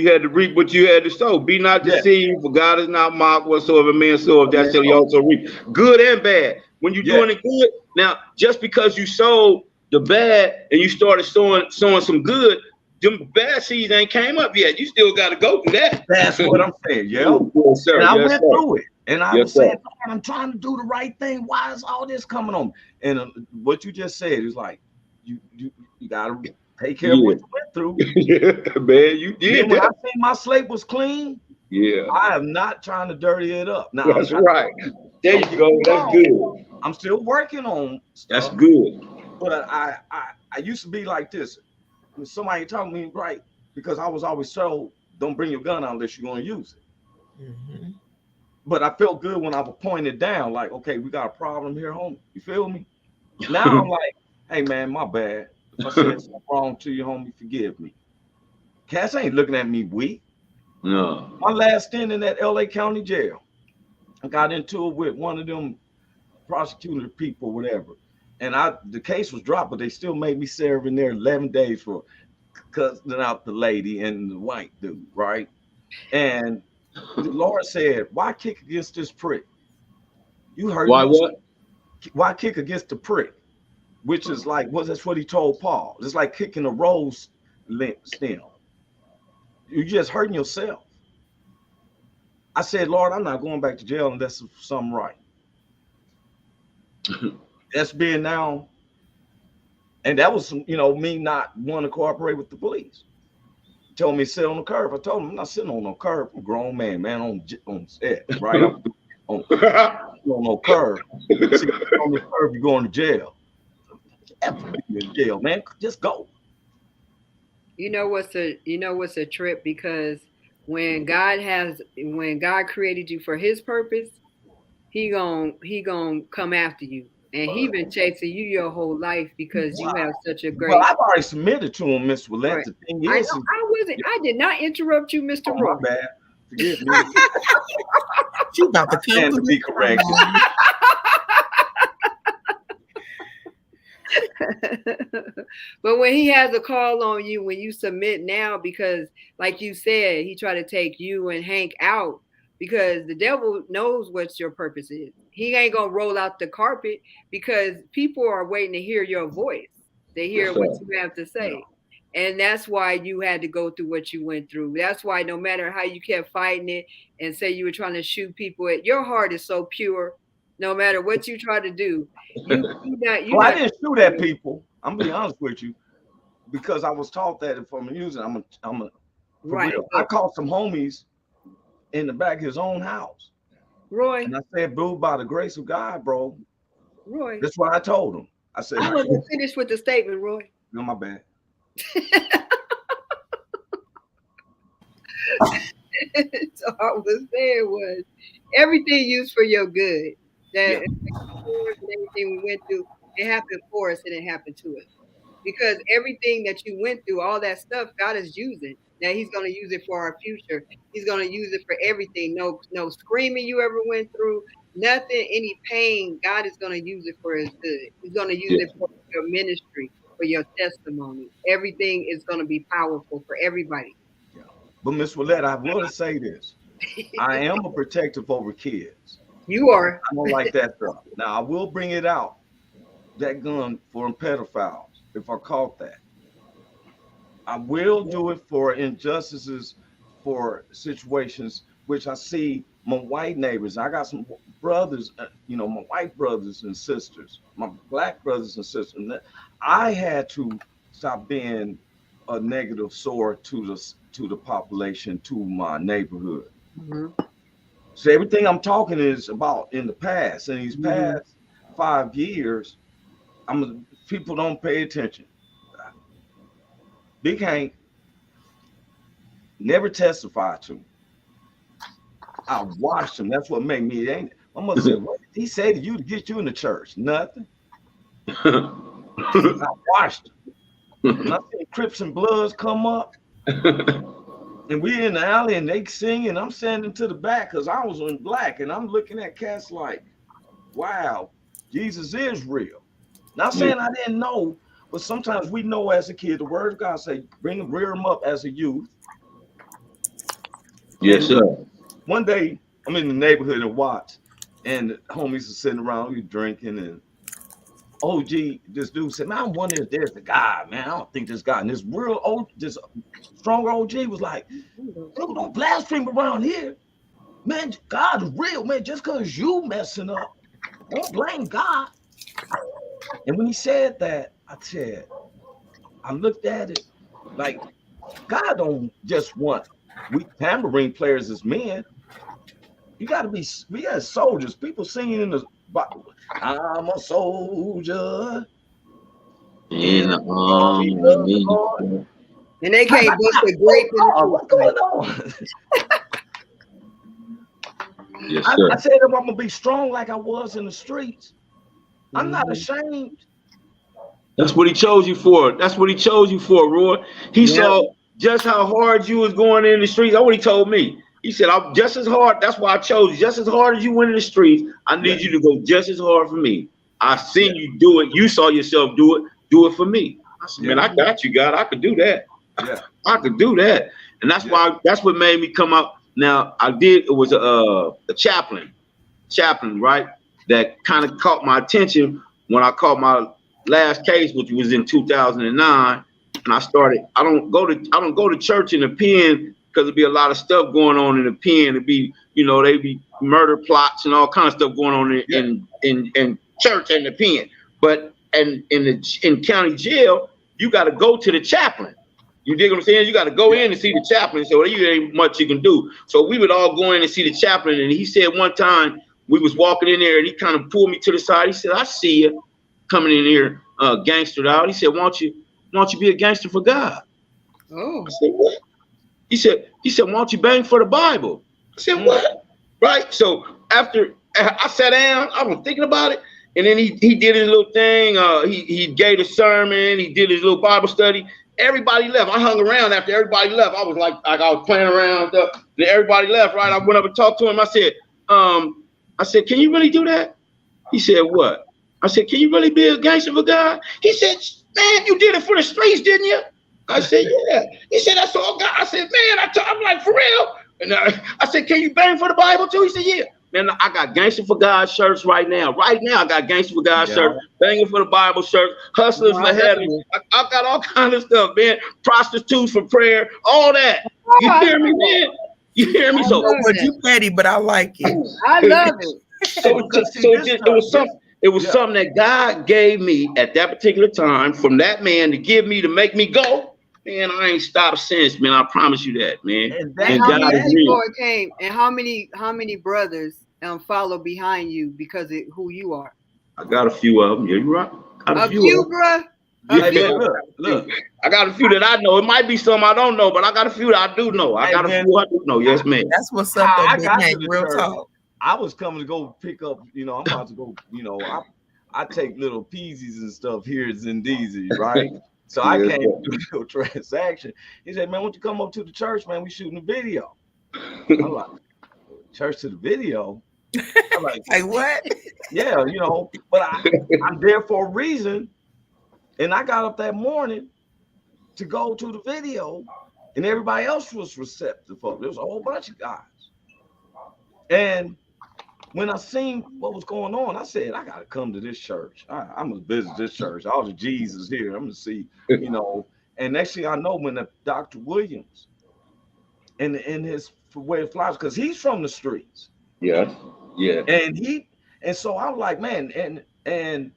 had to reap what you had to sow. Be not deceived, for God is not mocked, whatsoever man soweth, that shall he also reap. Good and bad. When you're doing it good, now just because you sowed the bad and you started sowing some good, them bad seeds ain't came up yet. You still got to go through that. That's what I'm saying, yo. Yes, sir. And I went through it, and I was saying, I'm trying to do the right thing. Why is all this coming on? And what you just said is like, you got to take care of what you went through. Man, you did. And when I say my slate was clean, I am not trying to dirty it up. Now, that's right. There you go. That's good. I'm still working on stuff. That's good. But I used to be like this. somebody told me right because I was always told, don't bring your gun out unless you're going to use it. Mm-hmm. But I felt good when I was pointed down, like, okay, we got a problem here, homie. You feel me? Now I'm like, hey, man, my bad. If I said something wrong to you, homie, forgive me. Cass ain't looking at me weak. No. My last stint in that LA County jail, I got into it with one of them prosecutor people, whatever. And the case was dropped, but they still made me serve in there 11 days for cussing out the lady and the white dude, right? And the Lord said, why kick against this prick? You heard Why me. what? Why kick against the prick? Which is like, well, that's what he told Paul. It's like kicking a rose stem. You're just hurting yourself. I said, Lord, I'm not going back to jail unless it's something right. That's being now. And that was, me not wanting to cooperate with the police. Told me to sit on the curb. I told him I'm not sitting on no curb. I'm a grown man on set, right? I'm on no curb. See, on the curb, you're going to jail. You're in jail, man. Just go. You know what's a trip, because when God created you for his purpose, he gonna come after you. And he been chasing you your whole life because you have such a great. Well, I've already submitted to him, Miss Willette. Right. The thing is, I did not interrupt you, Mr. Oh, Roy. my bad. Forgive me. She about to come to be corrected. But when he has a call on you, when you submit now, because like you said, he tried to take you and Hank out because the devil knows what your purpose is. He ain't gonna roll out the carpet because people are waiting to hear your voice. They hear what you have to say. Yeah. And that's why you had to go through what you went through. That's why no matter how you kept fighting it and say you were trying to shoot people, your heart is so pure. No matter what you try to do, I didn't shoot at people. I'm gonna be honest with you, because I was taught that if I'm using, I'm a right. Real. I caught some homies in the back of his own house. Roy. And I said, bro, by the grace of God, bro. Roy. That's what I told him. I said, I'm gonna finish with the statement, Roy. No, my bad. So I was saying was everything used for your good. That everything we went through, it happened for us and it happened to us. Because everything that you went through, all that stuff, God is using. Now he's going to use it for our future. He's going to use it for everything. No screaming you ever went through, nothing, any pain. God is going to use it for his good. He's going to use it for your ministry, for your testimony. Everything is going to be powerful for everybody. Yeah. But Miss Willette, I will say this. I am a protective over kids. You are. I don't like that stuff. Now I will bring it out. That gun for pedophiles, if I caught that. I will do it for injustices, for situations which I see my white neighbors. I got some brothers, my white brothers and sisters, my black brothers and sisters. And I had to stop being a negative sword to the population, to my neighborhood. Mm-hmm. So everything I'm talking is about in the past. In these past 5 years, people don't pay attention. Big Hank never testified to me. I watched him. That's what made me. My mother said, "What did he say to you to get you in the church?" Nothing. I watched him. And I seen Crips and Bloods come up. And we in the alley and they singing. I'm standing to the back because I was in black and I'm looking at cats like, wow, Jesus is real. Not saying I didn't know, but sometimes we know as a kid, the word of God say, rear them up as a youth. Yes, sir. One day I'm in the neighborhood in Watts and the homies are sitting around, we drinking, and OG, this dude said, man, I'm wondering if there's a guy, man. I don't think there's God. And this real old, this stronger OG was like, don't blaspheme around here. Man, God is real, man. Just because you messing up, don't blame God. And when he said that, I looked at it like, God don't just want we tambourine players as men. We got soldiers. People singing in the I'm a soldier. In the he loved the army. Lord. And they can't bust a grape in Oh, the what's going on? Yes, I sir. said if I'm gonna be strong like I was in the streets, I'm not ashamed. That's what he chose you for. That's what he chose you for, Roy. He Yeah. saw just how hard you was going in the streets. That's what he told me. He said, I'm just as hard. That's why I chose you. Just as hard as you went in the streets, I need you to go just as hard for me. I seen you do it. You saw yourself do it. Do it for me. I said, man, I got you, God. I could do that. Yeah. I could do that. And that's why, that's what made me come up. Now, it was a chaplain, right? That kind of caught my attention when I caught my last case, which was in 2009. And I don't go to church in the pen because there'd be a lot of stuff going on in the pen. It'd be, they be murder plots and all kinds of stuff going on in church and the pen. But in county jail, you got to go to the chaplain. You dig what I'm saying? You got to go in and see the chaplain. So there ain't much you can do. So we would all go in and see the chaplain. And he said one time we was walking in there and he kind of pulled me to the side. He said, I see you coming in here, gangstered out. He said, why don't you be a gangster for God? Oh. I said, what? He said, why don't you bang for the Bible? I said, what? Right? So after I sat down, I was thinking about it. And then he did his little thing. He gave a sermon. He did his little Bible study. Everybody left. I hung around after everybody left. I was like I was playing around. Then everybody left, right? I went up and talked to him. I said, can you really do that? He said, what? I said, can you really be a gangster for God? He said, man, you did it for the streets, didn't you? I said, yeah. He said, that's all God. I said, man, I'm like, for real? And I said, can you bang for the Bible too? He said, yeah. Man, I got Gangster for God shirts right now. Right now, I got Gangster for God shirts, banging for the Bible shirts, Hustlers for Heaven. I got all kinds of stuff, man. Prostitutes for prayer, all that. You hear me, man? You hear me? So, but you petty, but I like it. I love it. It was something that God gave me at that particular time from that man to make me go. Man, I ain't stopped since, man. I promise you that, man. And how many people came, and how many brothers follow behind you because of who you are? I got a few of them. Yeah, you're right. A few, bro. Yeah, look. I got a few that I know. It might be some I don't know, but I got a few that I do know. I got a few I do know. Yes, man. That's what's up. I got to real talk. I was coming to go pick up. I'm about to go. I take little peasies and stuff here at Zendeezy, right? So I came to do a transaction. He said, man, why don't you come up to the church, man? We shooting a video. I'm like, church to the video? I'm like what? Yeah, but I'm there for a reason. And I got up that morning to go to the video, and everybody else was receptive for it. There was a whole bunch of guys. And when I seen what was going on, I said, I got to come to this church. I'm going to visit this church. All the Jesus here. I'm going to see, And next thing I know, when Dr. Williams and his way of life, because he's from the streets. Yeah. And so I was like, man, and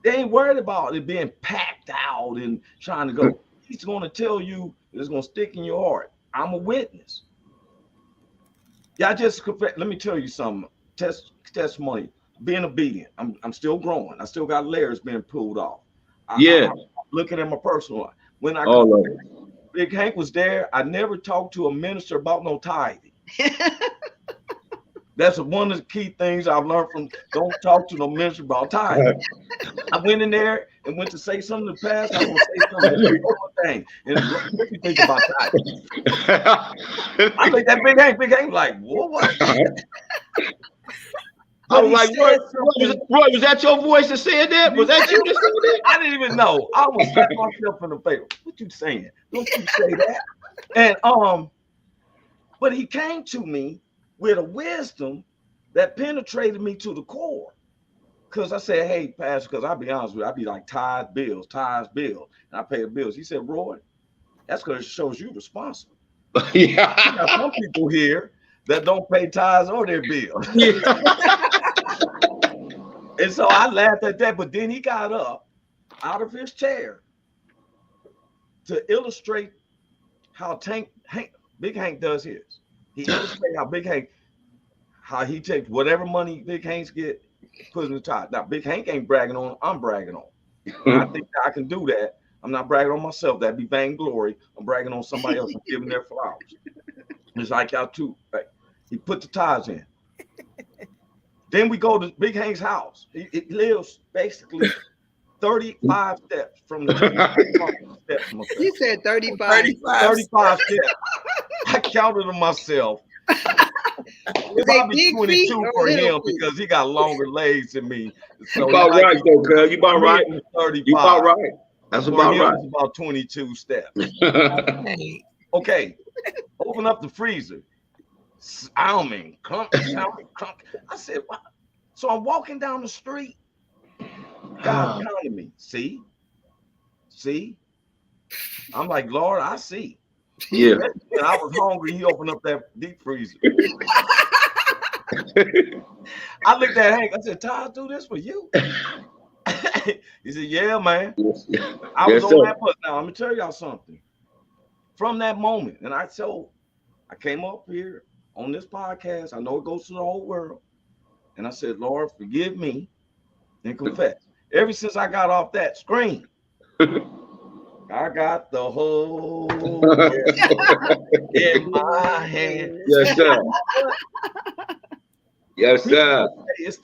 they ain't worried about it being packed out and trying to go. He's going to tell you, it's going to stick in your heart. I'm a witness. Yeah, let me tell you something. Testimony, being obedient. I'm still growing. I still got layers being pulled off. I'm looking at my personal life. When Big Hank was there, I never talked to a minister about no tithing. That's one of the key things I've learned from don't talk to no minister about tithing. I went in there and went to say something to the pastor. I want to say something thing. And what do you think about tithing? I think that Big Hank like, what? I was like, Roy, was that your voice that said that? Was that you that said that? I didn't even know. I almost slapped myself in the face. What you saying? Don't you say that? And but he came to me with a wisdom that penetrated me to the core. Because I said, hey, Pastor, because I'll be honest with you, I'd be like tithes, bills, and I pay the bills. He said, Roy, that's because it shows you responsible. Yeah. You got some people here that don't pay tithes or their bills. And so I laughed at that, but then he got up out of his chair to illustrate how Big Hank does his. He illustrates how he takes whatever money Big Hanks get, puts in the tithe. Now, Big Hank ain't bragging on, I'm bragging on. I think I can do that. I'm not bragging on myself. That'd be vainglory. I'm bragging on somebody else and giving their flowers. It's like y'all too. Right? He put the ties in. Then we go to Big Hank's house. He lives basically 35 steps from the steps. You said 35. 35 steps. I counted them myself. It might be 22 for him because he got longer legs than me. So you about right, though, cuz. You about right. 35. You about right. That's about right. It's about 22 steps. Okay. Open up the freezer. Salmon, salmon. I said, what? So I'm walking down the street. God counted me. See? I'm like, Lord, I see. Yeah. And I was hungry. He opened up that deep freezer. I looked at Hank. I said, Todd, do this for you. He said, yeah, man. I was on that bus. Now, I'm going to tell y'all something. From that moment, and I came up here on this podcast. I know it goes to the whole world. And I said, Lord, forgive me and confess. Ever since I got off that screen, I got the whole world in my hand. Yes, sir. Yes, sir. It's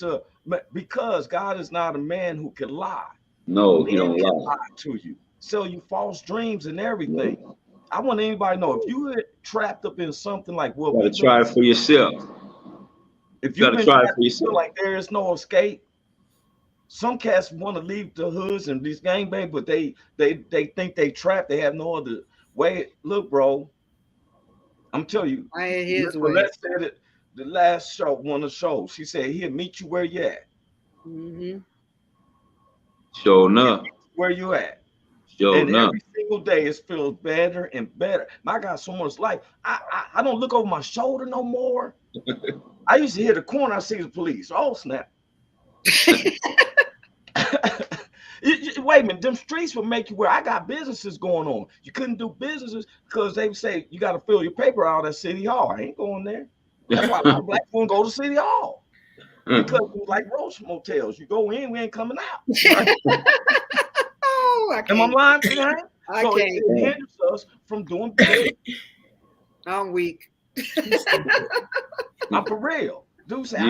because God is not a man who can lie. No, he don't lie to you. Sell you false dreams and everything. No. I want anybody to know if you get trapped up in something like what you gotta try it for yourself. If you gotta try it for yourself, like there is no escape. Some cats want to leave the hoods and these gangbang, but they think they trapped. They have no other way. Look, bro, I'm telling you. Let's say that the last show, one of the shows, she said he'll meet you where you at. Mm-hmm. Sure enough. Where you at? Sure and enough. Every single day it feels better and better. I got so much life. I don't look over my shoulder no more. I used to hit the corner. I see the police. Oh snap! Wait a minute. Them streets will make you where I got businesses going on. You couldn't do businesses because they would say you got to fill your paper out at City Hall. I ain't going there. That's why my black women go to City Hall. Because we like roach motels. You go in, we ain't coming out. Right? Oh, am I lying tonight? I so can't. It hinders us from doing business. I'm weak. I'm for real. Dude said,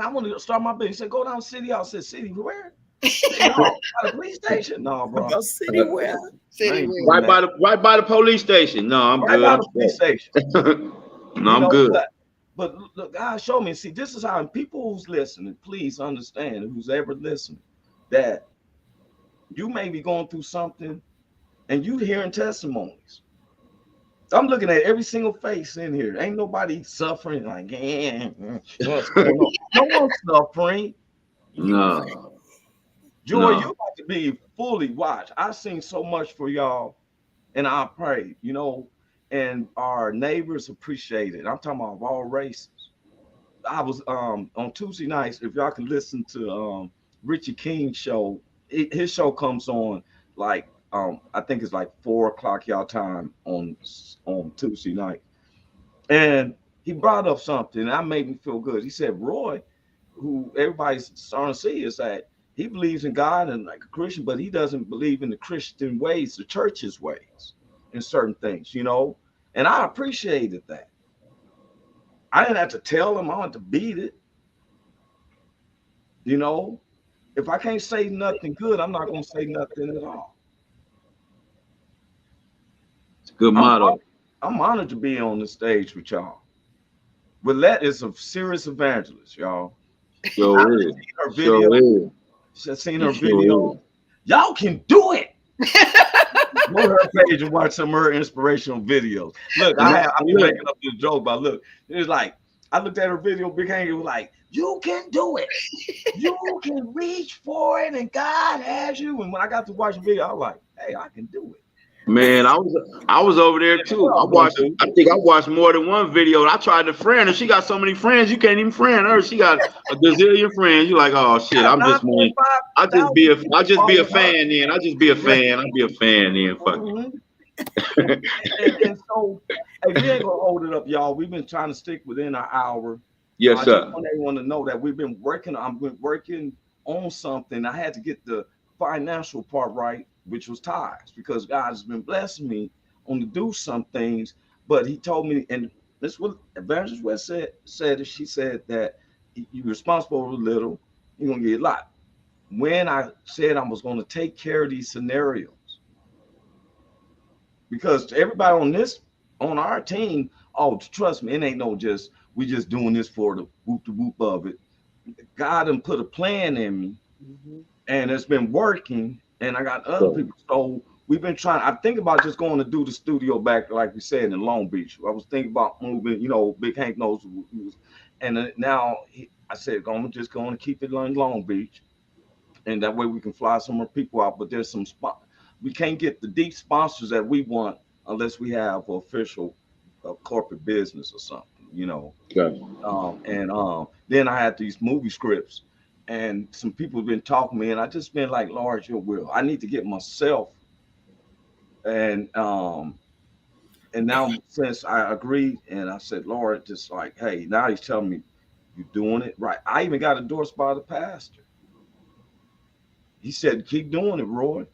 I want to start my business. He said, go down to City Hall. I said, City where? No, at a police station. No, bro. Go City where? City where? Right by the police station. No, I'm right good. By the police station. No, I'm good. But look, God showed me. See, this is how people who's listening, please understand, who's ever listening, that you may be going through something and you hearing testimonies. I'm looking at every single face in here. Ain't nobody suffering like, what's going on? No one's suffering. No. Joy, you about to be fully watched. I've seen so much for y'all, and I pray, and our neighbors appreciate it. I'm talking about all races. I was on Tuesday nights, if y'all can listen to Richie King's show, his show comes on like I think it's like 4:00 y'all time on Tuesday night. And he brought up something that made me feel good. He said, Roy, who everybody's starting to see, is that he believes in God and like a Christian, but he doesn't believe in the Christian ways, the church's ways in certain things, And I appreciated that. I didn't have to tell him, I had to beat it. If I can't say nothing good, I'm not going to say nothing at all. It's a good motto. I'm honored to be on the stage with y'all. Willette is a serious evangelist, y'all. Sure is. Her video. She's seen her video. Y'all can do it. Go to her page and watch some of her inspirational videos. Look, I'm making up this joke, but look, it's like I looked at her video, Big Hank, was like, you can do it. You can reach for it, and God has you. And when I got to watch the video, I was like, hey, I can do it. Man, I was over there too. I think I watched more than one video. I tried to friend her. She got so many friends, you can't even friend her. She got a gazillion friends. You like, oh shit, I'll just be a fan then. I'll just be a fan. I'll be a fan then. Fuck it. and so, hey, we ain't gonna hold it up, y'all. We've been trying to stick within an hour. Yes, sir. I just want everyone to know that we've been working. I'm working on something. I had to get the financial part right, which was tithes, because God has been blessing me on to do some things. But he told me, and this is what Evangelist West said, she said that you're responsible for a little, you're gonna get a lot. When I said I was gonna take care of these scenarios, because everybody on our team, oh, trust me, it ain't no just we just doing this for the whoop of it. God done put a plan in me, and it's been working, and I got other people. So we've been trying. I think about just going to do the studio back, like we said, in Long Beach. I was thinking about moving. Big Hank knows, and now I said, I'm just going to keep it in Long Beach, and that way we can fly some more people out. But there's some we can't get the deep sponsors that we want unless we have an official corporate business or something. Okay. Then I had these movie scripts, and some people have been talking to me, and I just been like, Lord, your will. I need to get myself, and now since I agreed, and I said, Lord, just like, hey, now he's telling me you're doing it right. I even got endorsed by the pastor. He said, keep doing it, Roy.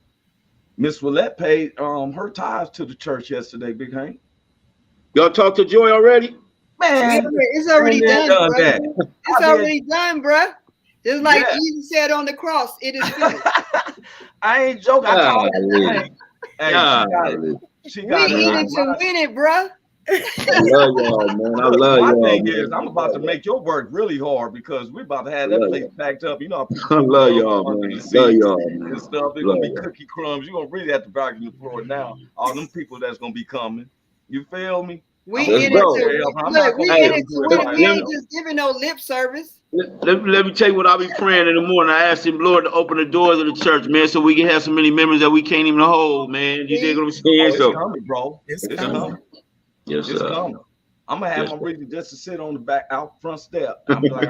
Miss Willette paid her tithes to the church yesterday, Big Hank. Y'all talked to Joi already? Man, it's already done, bro. that. It's already done, bro. Just like Yeah. Jesus said on the cross, it is finished. I ain't joking. I told she We got in it to win it, bro. I love y'all, man. I love My y'all. thing is, I'm about to make your work really hard because we're about to have that place packed up. I love y'all, man. Love y'all, man. And stuff. It's gonna be cookie crumbs. You're gonna really have to back the floor now. All them people that's gonna be coming. You feel me? We in it to win it. We ain't just giving no lip service. Let me tell you what I be praying in the morning. I asked him, Lord, to open the doors of the church, man, so we can have so many members that we can't even hold, man. You dig what I'm saying? It's coming, bro. It's coming. Yes, it's coming. I'm gonna have my reason just to sit on the back out front step. I'm like,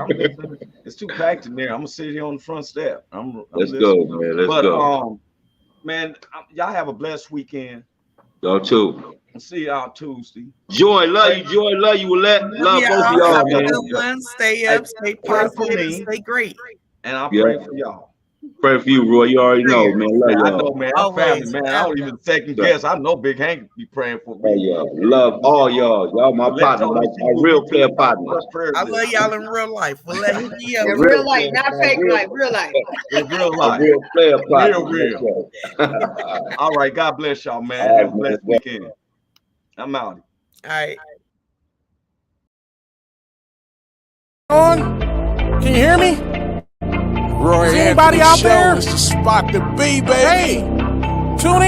it's too packed in there. I'm gonna sit here on the front step. Let's go, man. Let's go. Man, y'all have a blessed weekend. Y'all too. I'll see y'all Tuesday. Joi, love you. Joi, love you. Love both of y'all, man. Stay up, stay positive, stay great. And I'll pray for y'all. Pray for you, Roy. You already know, man. Love y'all. I know, man. I'm family, man. I don't even second guess. I know Big Hank be praying for me. Y'all. Love all y'all. Y'all my partner, my real player partner. I love y'all in real life. We'll let him be in real life, not fake life, real life. In real life. Real player partner. Real. All right. God bless y'all, man. Have a blessed weekend. I'm out. All right. On? Can you hear me? Roy Is anybody Anthony out Show there? is the spot to be, baby. Hey, tune in.